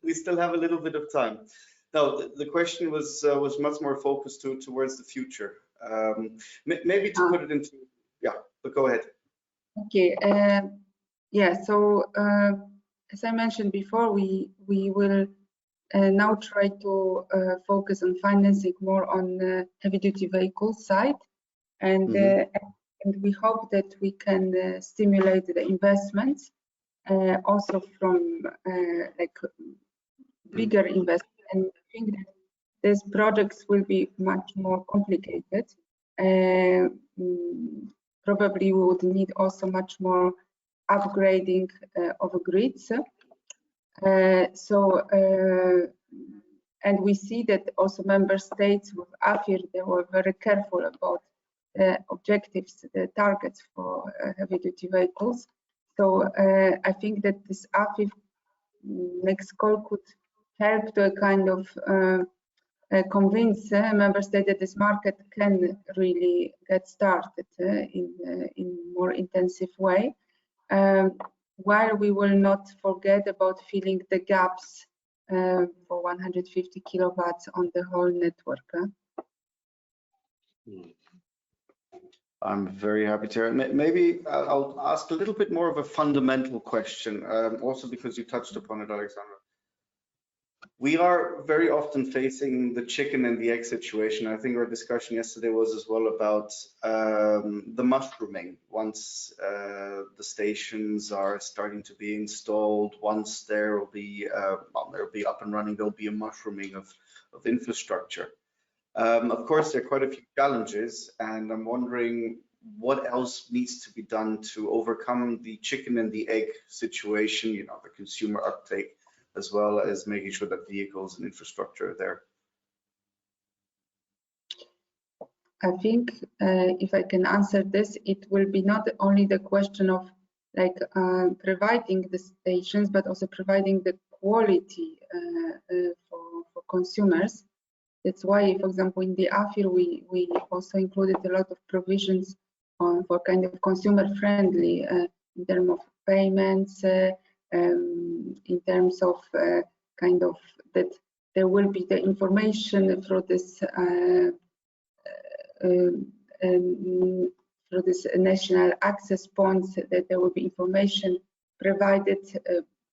We still have a little bit of time. No, the question was much more focused towards the future. Maybe to put it into, but go ahead. Okay. Yeah. So as I mentioned before, we will now try to focus on financing more on the heavy-duty vehicle side, and we hope that we can stimulate the investments also from like bigger investment. And I think that these projects will be much more complicated. Probably we would need also much more upgrading of grids. And we see that also member states with AFIR, they were very careful about the objectives, the targets for heavy-duty vehicles. So I think that this AFIR next call could help to kind of convince member states that this market can really get started in more intensive way. While we will not forget about filling the gaps for 150 kilowatts on the whole network. I'm very happy to hear. Maybe I'll ask a little bit more of a fundamental question, also because you touched upon it, Alexandra. We are very often facing the chicken and the egg situation. I think our discussion yesterday was as well about the mushrooming. Once the stations are starting to be installed, once there will be up and running, there'll be a mushrooming of infrastructure. Of course, there are quite a few challenges, and I'm wondering what else needs to be done to overcome the chicken and the egg situation, you know, the consumer uptake, as well as making sure that vehicles and infrastructure are there. I think if I can answer this, it will be not only the question of like providing the stations, but also providing the quality for consumers. That's why, for example, in the AFIR, we also included a lot of provisions for kind of consumer friendly in terms of payments, in terms of kind of that there will be the information through this through this national access points, that there will be information provided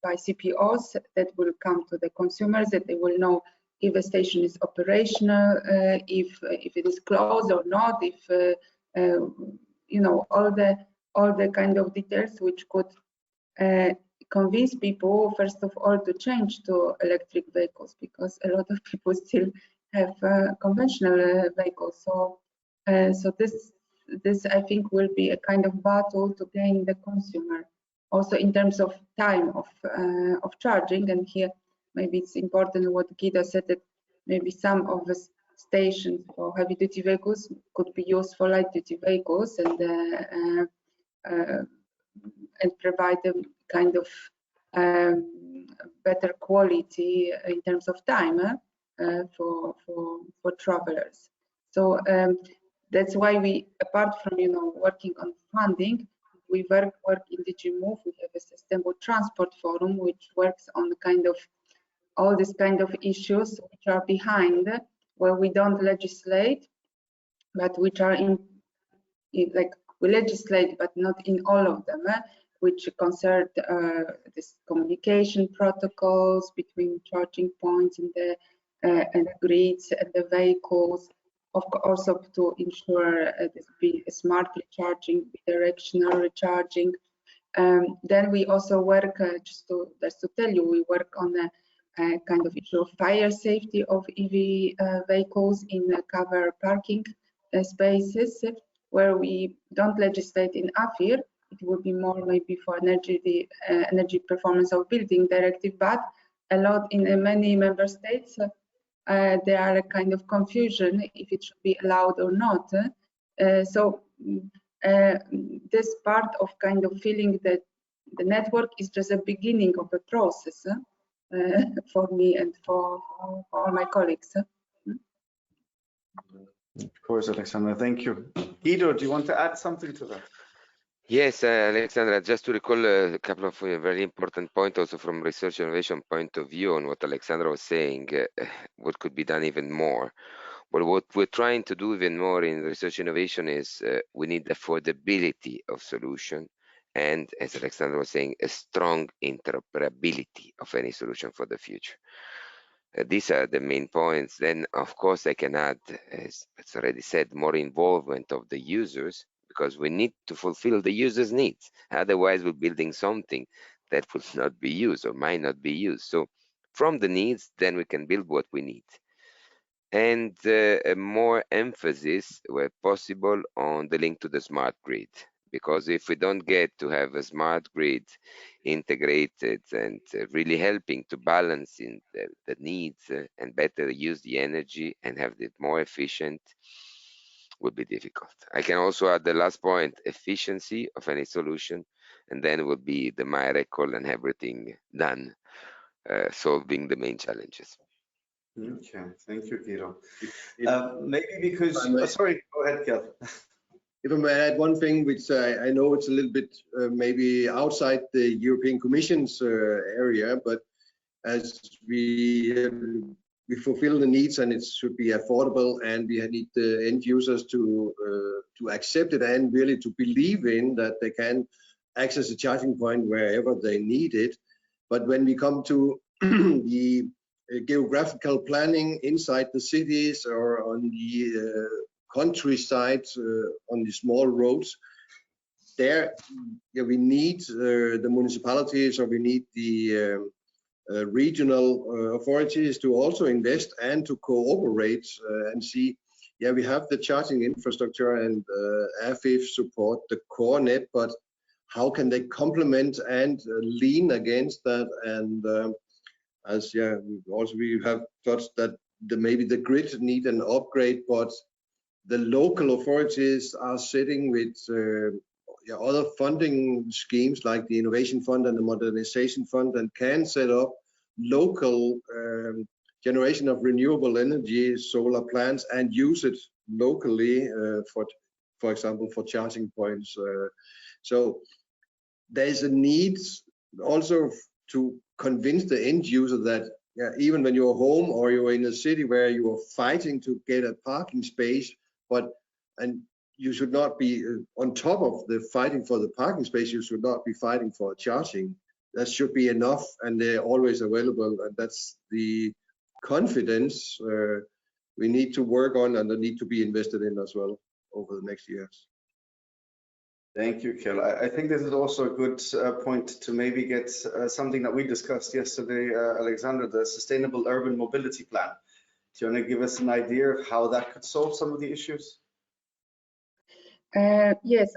by CPOs that will come to the consumers, that they will know if a station is operational, if it is closed or not, if you know, all the kind of details which could convince people, first of all, to change to electric vehicles, because a lot of people still have conventional vehicles. So this I think will be a kind of battle to gain the consumer, also in terms of time of charging. And here maybe it's important what Guido said, that maybe some of the stations for heavy duty vehicles could be used for light duty vehicles, and provide them kind of better quality in terms of time for travelers. So that's why we, apart from, you know, working on funding, we work in DigiMove. We have a sustainable transport forum which works on kind of all these kind of issues which are behind, where we don't legislate, but which are in like we legislate, but not in all of them, which concern this communication protocols between charging points and the grids and the vehicles. Of course, also to ensure this be smart recharging, bidirectional recharging. Then we also work, just to tell you, we work on a kind of issue of fire safety of EV vehicles in covered parking spaces, where we don't legislate in AFIR. It would be more maybe for energy performance of building directive, but a lot in many member states there are a kind of confusion if it should be allowed or not. So this part of kind of feeling that the network is just a beginning of the process for me and for all my colleagues. Of course, Alexandra, thank you. Guido, do you want to add something to that? Yes, Alexandra, just to recall a couple of very important points also from research innovation point of view on what Alexandra was saying, what could be done even more. Well, what we're trying to do even more in research innovation is we need affordability of solution, and as Alexandra was saying, a strong interoperability of any solution for the future. These are the main points. Then, of course, I can add, as it's already said, more involvement of the users, because we need to fulfill the users' needs. Otherwise, we're building something that will not be used or might not be used. So from the needs, then we can build what we need. And more emphasis, where possible, on the link to the smart grid. Because if we don't get to have a smart grid integrated and really helping to balance in the needs and better use the energy and have it more efficient, would be difficult. I can also add the last point, efficiency of any solution, and then will be the miracle and everything done, solving the main challenges. Okay, thank you, Guido. Maybe because, sorry, go ahead, Kelvin. If I may add one thing, which I know it's a little bit maybe outside the European Commission's area, but as we fulfill the needs and it should be affordable, and we need the end users to accept it and really to believe in that they can access a charging point wherever they need it. But when we come to the geographical planning inside the cities or on the countryside, on the small roads, there we need the municipalities, or we need the regional authorities to also invest and to cooperate and see, we have the charging infrastructure and AFIF support the core net, but how can they complement and lean against that? And as we have touched that maybe the grid need an upgrade, but the local authorities are sitting with other funding schemes like the Innovation Fund and the Modernization Fund, and can set up local generation of renewable energy, solar plants, and use it locally for example, for charging points. So there's a need also to convince the end user that even when you're home or you're in a city where you are fighting to get a parking space, and you should not be on top of the fighting for the parking space. You should not be fighting for charging. That should be enough, and they're always available. And that's the confidence we need to work on, and that need to be invested in as well over the next years. Thank you, Kjell. I think this is also a good point to maybe get something that we discussed yesterday, Alexander, the Sustainable Urban Mobility Plan. Do you want to give us an idea of how that could solve some of the issues? Yes,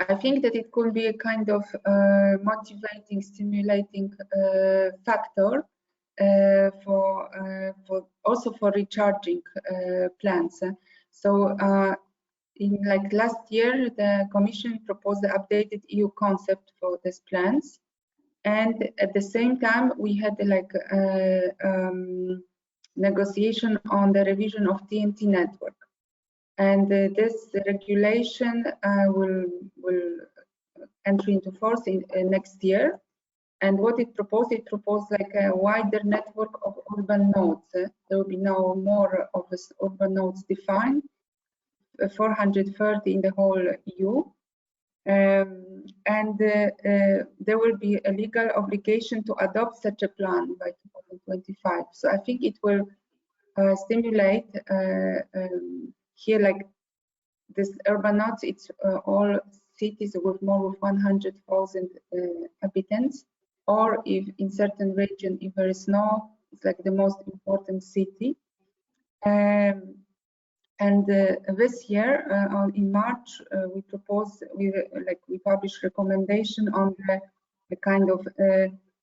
I think that it could be a kind of motivating, stimulating factor for also for recharging plans. So in like last year, the Commission proposed the updated EU concept for these plans, and at the same time we had like negotiation on the revision of TNT network. And this regulation will enter into force in next year. And what it proposed like a wider network of urban nodes. There will be now more of this urban nodes defined, 430 in the whole EU. And there will be a legal obligation to adopt such a plan by 2025. So I think it will stimulate here, like this urban nodes, it's all cities with more than 100,000 inhabitants, or if in certain region, if there is no, it's like the most important city. And this year, in March, we proposed, we published recommendation on the kind of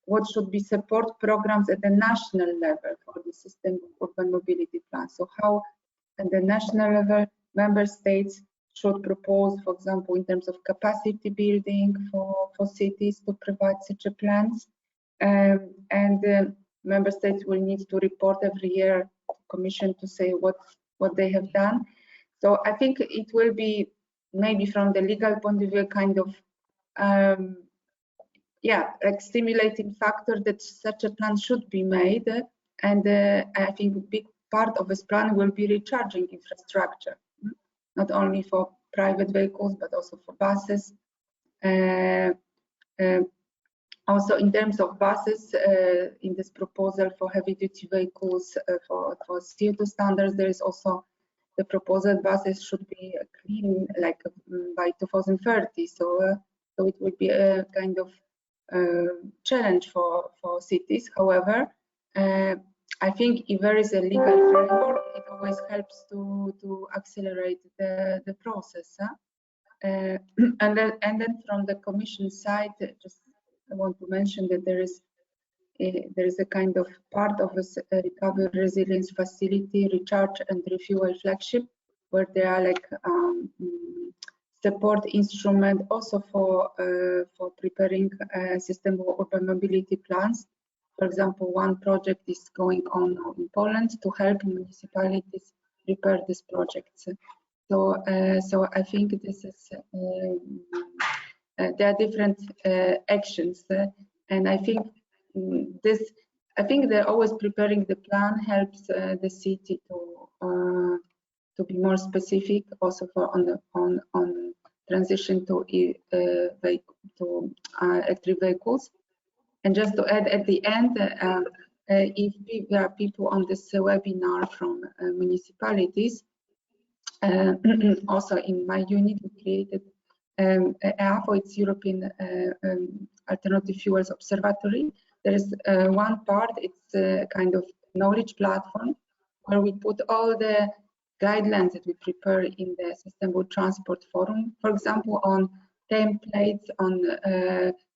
what should be support programs at the national level for the Sustainable Urban Mobility Plan. So how at the national level, member states should propose, for example, in terms of capacity building for cities to provide such a plans. And member states will need to report every year to Commission to say what they have done. So I think it will be maybe from the legal point of view kind of like stimulating factor that such a plan should be made. And I think a big part of this plan will be recharging infrastructure, not only for private vehicles but also for buses. Also in terms of buses, in this proposal for heavy-duty vehicles for CO2 standards, there is also the proposal buses should be clean like by 2030. So it will be a kind of challenge for cities. However, I think if there is a legal framework, it always helps to accelerate the process. And then from the Commission side, just I want to mention that there is a kind of part of a recovery resilience facility, recharge and refuel flagship, where there are like support instrument also for preparing sustainable urban mobility plans. For example, one project is going on now in Poland to help municipalities prepare these projects. So I think this is there are different actions, and I think they're always preparing the plan helps the city to be more specific, also for on transition to electric vehicles. And just to add at the end, if there are people on this webinar from municipalities, also in my unit we created EAFO, it's European Alternative Fuels Observatory. There is one part, it's a kind of knowledge platform where we put all the guidelines that we prepare in the Sustainable Transport Forum, for example, on templates, on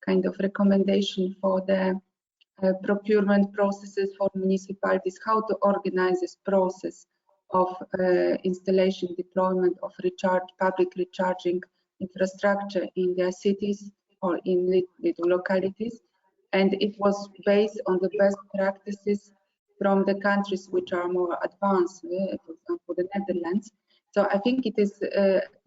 kind of recommendation for the procurement processes for municipalities, how to organize this process of installation, deployment of public recharging infrastructure in their cities or in little localities. And it was based on the best practices from the countries which are more advanced, for example, the Netherlands. So I think it is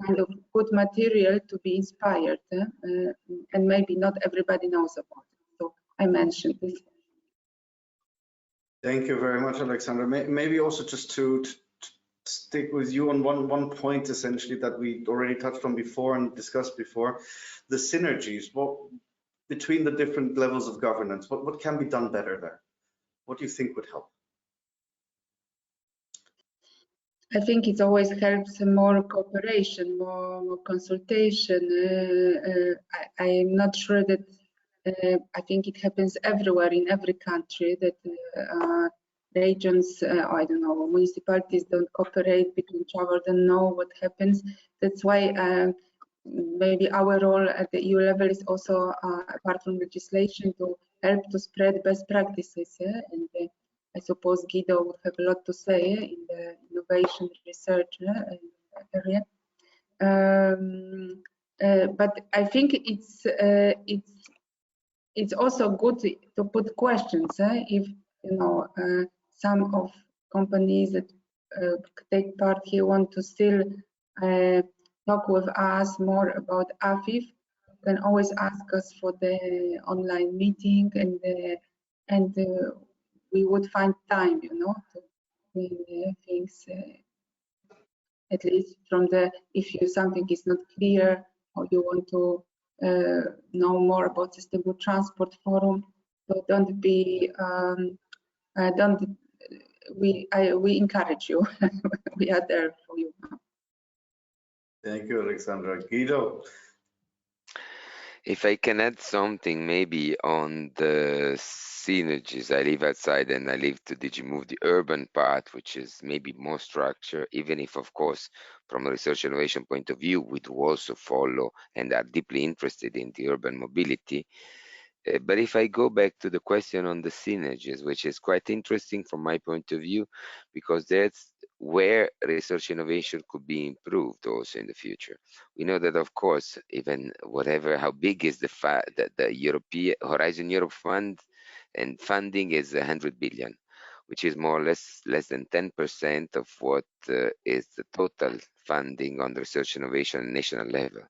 kind of good material to be inspired, and maybe not everybody knows about it. So I mentioned this. Thank you very much, Alexander. Maybe also just to stick with you on one point essentially that we already touched on before and discussed before, the synergies. What between the different levels of governance, what can be done better there? What do you think would help? I think it always helps more cooperation, more consultation. I am not sure that I think it happens everywhere in every country that regions, I don't know, municipalities don't cooperate between each other, don't know what happens. That's why maybe our role at the EU level is also, apart from legislation, to help to spread best practices. And I suppose Guido would have a lot to say in the innovation research area. But I think it's also good to put questions. If some of companies that take part here want to still talk with us more about AFIF, you can always ask us for the online meeting, and we would find time, to bring things, at least from the, if something is not clear or you want to know more about Sustainable Transport Forum, so don't be, we encourage you. We are there for you. Thank you, Alexandra. Guido. If I can add something maybe on the synergies, I live outside and I live to DigiMove, the urban part, which is maybe more structure, even if, of course, from a research innovation point of view, we do also follow and are deeply interested in the urban mobility. But if I go back to the question on the synergies, which is quite interesting from my point of view, because that's where research innovation could be improved also in the future. We know that, of course, even whatever, how big is the European Horizon Europe fund, and funding is 100 billion, which is more or less than 10% of what is the total funding on research innovation at national level.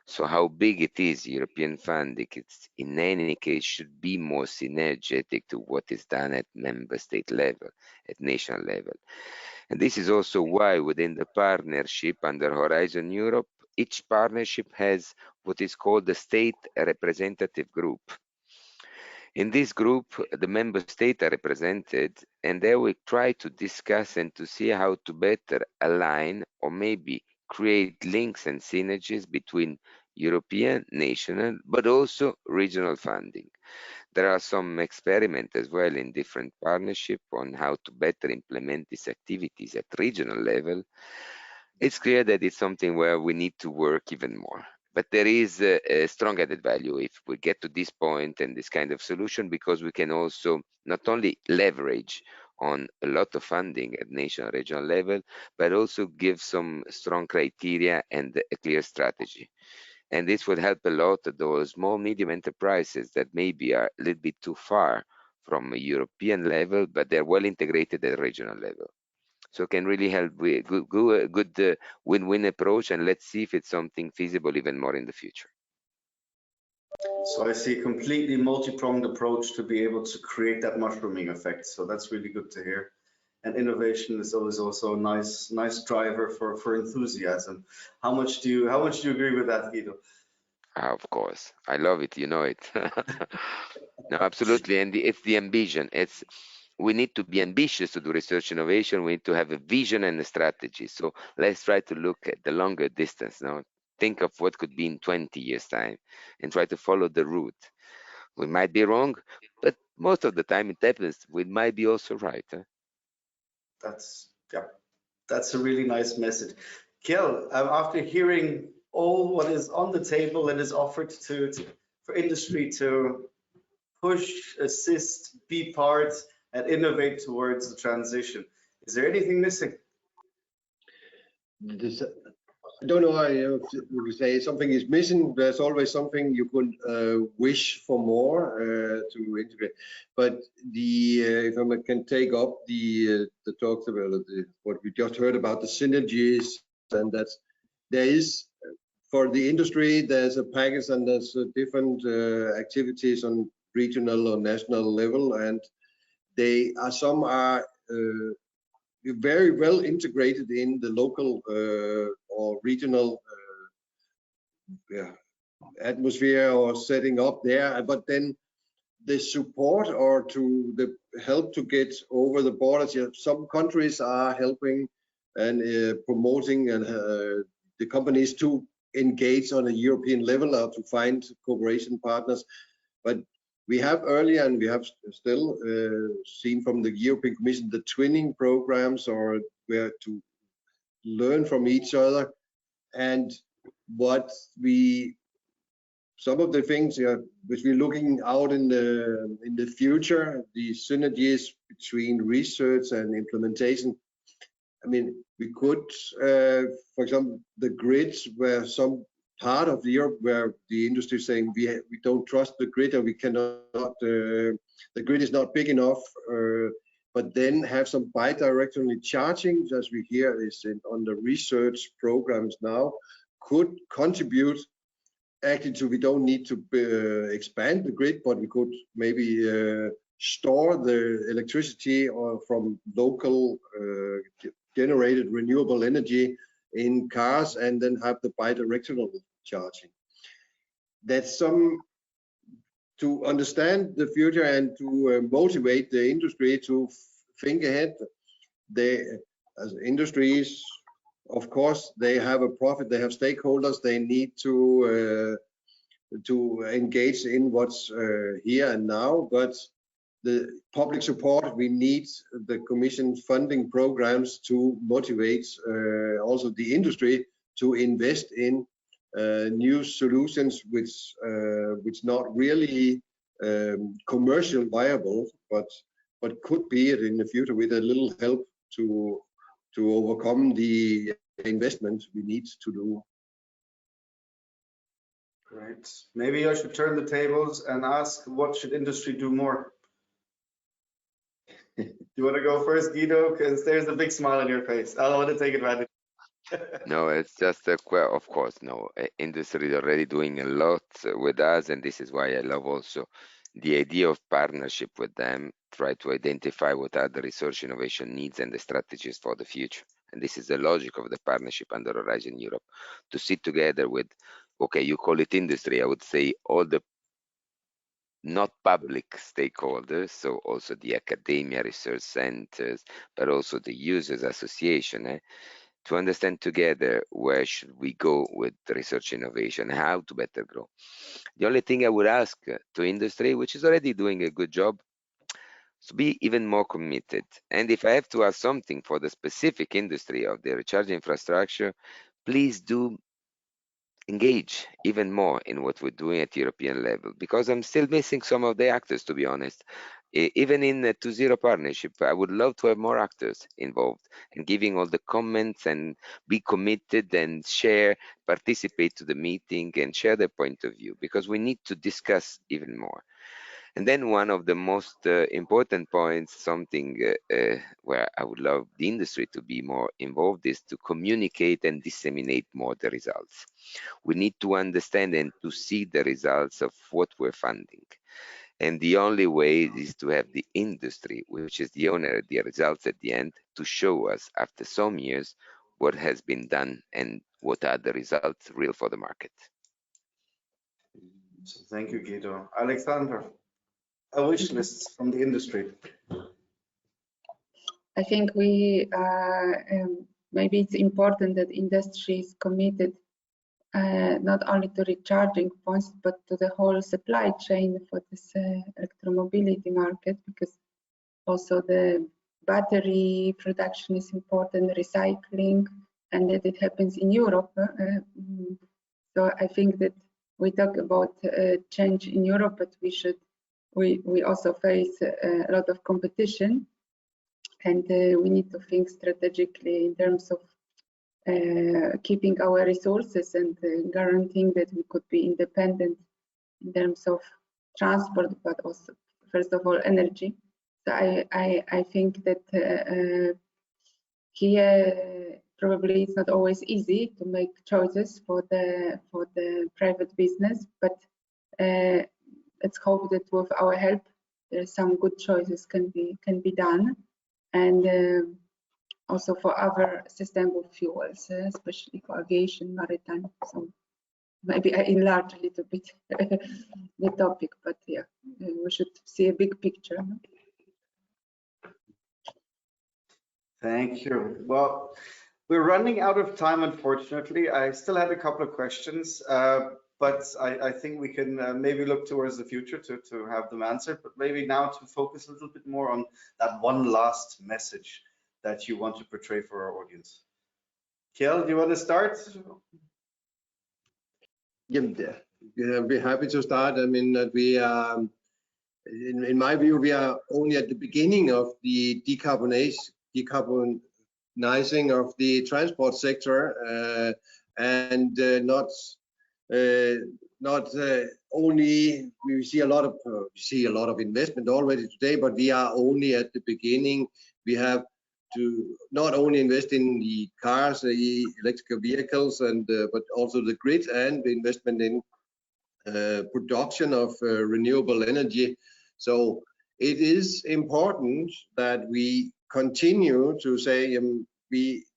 So how big it is, European funding, it's in any case should be more synergetic to what is done at member state level, at national level. And this is also why within the partnership under Horizon Europe, each partnership has what is called the state representative group. In this group, the member states are represented, and they will try to discuss and to see how to better align or maybe create links and synergies between European, national, but also regional funding. There are some experiments as well in different partnerships on how to better implement these activities at regional level. It's clear that it's something where we need to work even more. But there is a strong added value if we get to this point and this kind of solution, because we can also not only leverage on a lot of funding at national regional level, but also give some strong criteria and a clear strategy. And this would help a lot those small, medium enterprises that maybe are a little bit too far from a European level, but they're well integrated at regional level. So it can really help with good win-win approach, and let's see if it's something feasible even more in the future. So I see a completely multi-pronged approach to be able to create that mushrooming effect. So that's really good to hear. And innovation is always also a nice driver for enthusiasm. How much do you agree with that, Guido? Of course, I love it. You know it. No, absolutely, and it's the ambition. We need to be ambitious to do research innovation. We need to have a vision and a strategy. So let's try to look at the longer distance now. Think of what could be in 20 years' time and try to follow the route. We might be wrong, but most of the time it happens. We might be also right. Huh? That's a really nice message. Kjell, after hearing all what is on the table and is offered for industry to push, assist, be part, and innovate towards the transition, is there anything missing? I don't know. I would say something is missing. There's always something you could wish for more to integrate. But if I can take up the talks about what we just heard about the synergies, and there is for the industry, there's a package and there's different activities on regional or national level, and some are very well integrated in the local or regional atmosphere or setting up there, but then the support or to the help to get over the borders. Some countries are helping and promoting and the companies to engage on a European level or to find cooperation partners. But we have earlier and we have still seen from the European Commission the twinning programs, or where to learn from each other. And what some of the things which we're looking out in the future, the synergies between research and implementation. I mean, we could, for example, the grids, where some part of Europe where the industry is saying we don't trust the grid and we cannot, the grid is not big enough, but then have some bidirectional charging, as we hear is on the research programs now, could contribute actually to, we don't need to expand the grid, but we could maybe store the electricity or from local generated renewable energy in cars and then have the bidirectional charging. That's some to understand the future and to motivate the industry to think ahead. They, as industries, of course, they have a profit, they have stakeholders, they need to engage in what's here and now, but the public support, we need the Commission funding programs to motivate also the industry to invest in new solutions which not really commercial viable, but could be it in the future with a little help to overcome the investment we need to do. Great. Maybe I should turn the tables and ask, what should industry do more? You want to go first, Guido? Because there's a big smile on your face. I don't want to take advantage. No, it's just a of course, no. Industry is already doing a lot with us, and this is why I love also the idea of partnership with them. Try to identify what are the research innovation needs and the strategies for the future. And this is the logic of the partnership under Horizon Europe, to sit together with, okay, you call it industry, I would say all the not public stakeholders, so also the academia, research centers, but also the users association, to understand together where should we go with research innovation, how to better grow. The only thing I would ask to industry, which is already doing a good job, to be even more committed. And if I have to ask something for the specific industry of the recharge infrastructure, please do engage even more in what we're doing at European level, because I'm still missing some of the actors, to be honest. Even in the 2.0 partnership, I would love to have more actors involved and giving all the comments and be committed and share, participate to the meeting and share their point of view, because we need to discuss even more. And then one of the most important points, something where I would love the industry to be more involved, is to communicate and disseminate more the results. We need to understand and to see the results of what we're funding. And the only way is to have the industry, which is the owner of the results at the end, to show us after some years what has been done and what are the results real for the market. So thank you, Guido. Alexander, a wish list from the industry. I think we maybe it's important that industry is committed not only to recharging points, but to the whole supply chain for this electromobility market, because also the battery production is important, recycling, and that it happens in Europe. So I think that we talk about change in Europe, but we also face a lot of competition, and we need to think strategically in terms of keeping our resources and guaranteeing that we could be independent in terms of transport, but also, first of all, energy. So I think that here probably it's not always easy to make choices for the private business, but let's hope that with our help, some good choices can be done. And also for other sustainable fuels, especially for aviation, maritime. So maybe I enlarge a little bit the topic, but yeah, we should see a big picture. No? Thank you. Well, we're running out of time, unfortunately. I still had a couple of questions, but I think we can maybe look towards the future to have them answered, but maybe now to focus a little bit more on that one last message that you want to portray for our audience. Kjell, do you want to start? Yeah, I'd be happy to start. I mean, that we are, in my view, we are only at the beginning of the decarbonizing of the transport sector, and not only we see a lot of investment already today, but we are only at the beginning. We have to not only invest in the cars, the electrical vehicles, and but also the grid and the investment in production of renewable energy. So it is important that we continue to say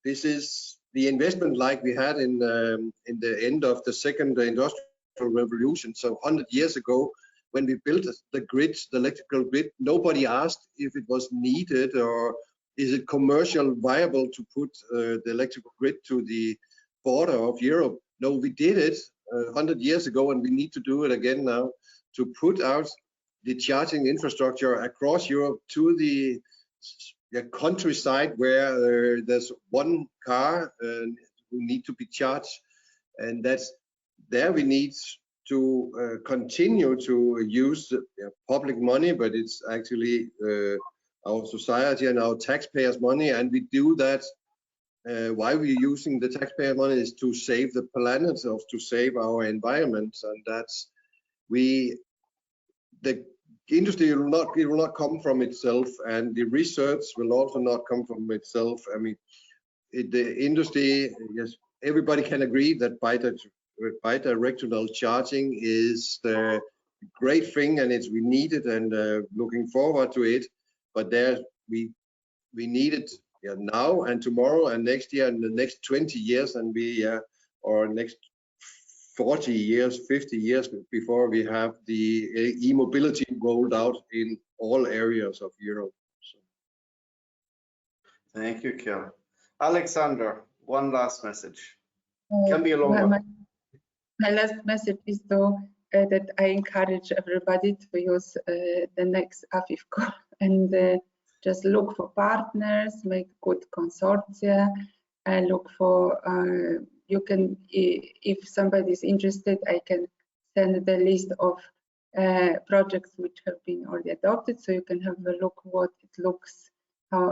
this is the investment like we had in the end of the second industrial revolution. So 100 years ago, when we built the grid, the electrical grid, nobody asked if it was needed or is it commercial viable to put the electrical grid to the border of Europe. No, we did it 100 years ago, and we need to do it again now to put out the charging infrastructure across Europe to the countryside where there's one car who need to be charged, and that's there we need to continue to use public money, but it's actually our society and our taxpayers' money, and we do that. Why we're using the taxpayer money is to save the planet, or to save our environment, and that's the industry will not come from itself, and the research will also not come from itself. I mean, the industry, yes, everybody can agree that bi-directional charging is a great thing, and we need it, and looking forward to it. But there we need it now and tomorrow and next year and the next 20 years, and or next 40 years, 50 years before we have the e-mobility rolled out in all areas of Europe. So. Thank you, Kjell. Alexander, one last message. Can be a long one. My last message is that I encourage everybody to use the next AFIF call and just look for partners, make good consortia, and look for, you can, if somebody is interested, I can send the list of projects which have been already adopted, so you can have a look what it looks,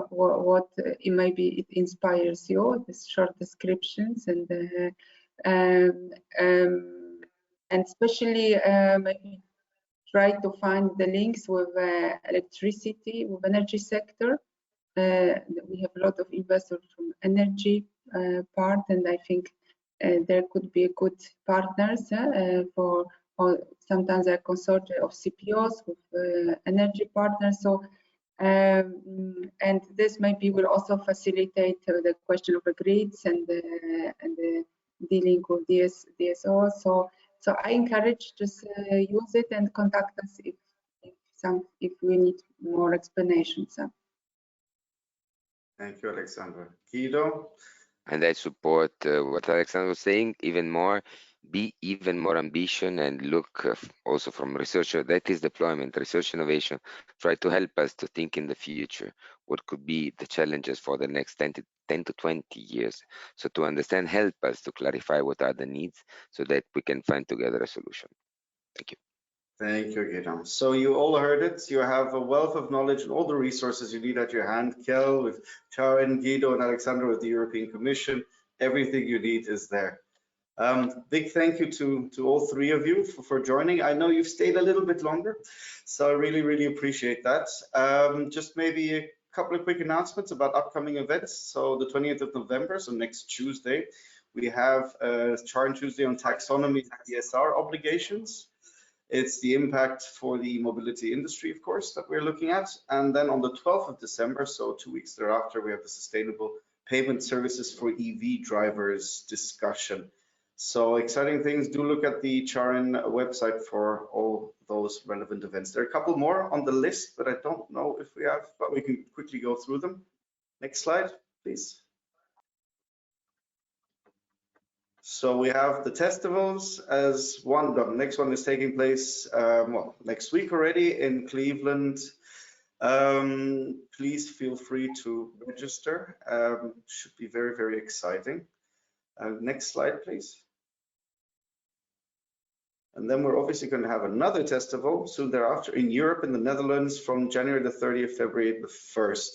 what it maybe it inspires you, the short descriptions, and especially maybe try to find the links with electricity, with energy sector. We have a lot of investors from energy part, and I think there could be good partners for, or sometimes a consortium of CPOs with energy partners. So and this maybe will also facilitate the question of the grids and the dealing with DSO. So I encourage just use it and contact us if we need more explanations. Thank you, Alexander. Guido? And I support what Alexander was saying, even more, be even more ambition and look also from researcher, that is deployment, research innovation, try to help us to think in the future, what could be the challenges for the next 10 to 20 years. So to understand, help us to clarify what are the needs so that we can find together a solution. Thank you. Thank you, Guido. So you all heard it. You have a wealth of knowledge and all the resources you need at your hand. Kjell with CharIN, Guido and Alexander with the European Commission. Everything you need is there. Big thank you to all three of you for joining. I know you've stayed a little bit longer, so I really, really appreciate that. Just maybe a couple of quick announcements about upcoming events. So the 20th of November, so next Tuesday, we have CharIN Tuesday on taxonomy CSR obligations. It's the impact for the mobility industry, of course, that we're looking at. And then on the 12th of December, so 2 weeks thereafter, we have the Sustainable payment services for EV drivers discussion. So exciting things. Do look at the CharIN website for all those relevant events. There are a couple more on the list, but I don't know if we have, but we can quickly go through them. Next slide, please. So we have the festivals as one. The next one is taking place well, next week already in Cleveland. Please feel free to register. Should be very, very exciting. Next slide, please. And then we're obviously going to have another festival soon thereafter in Europe, in the Netherlands, from January the 30th, February the 1st.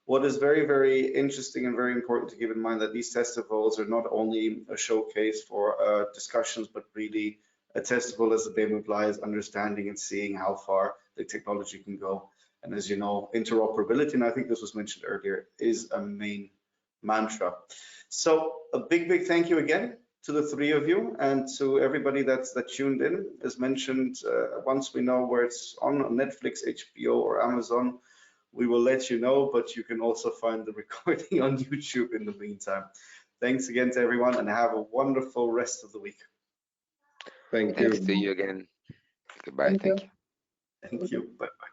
What is very, very interesting and very important to keep in mind that these festivals are not only a showcase for discussions, but really a festival, as the name implies, understanding and seeing how far the technology can go. And as you know, interoperability, and I think this was mentioned earlier, is a main mantra. So a big, big thank you again to the three of you and to everybody that tuned in. As mentioned, once we know where it's on Netflix, HBO, or Amazon, we will let you know, but you can also find the recording on YouTube in the meantime. Thanks again to everyone and have a wonderful rest of the week. Thank you. Thanks to you again. Goodbye. Thank you. Thank you. Bye-bye.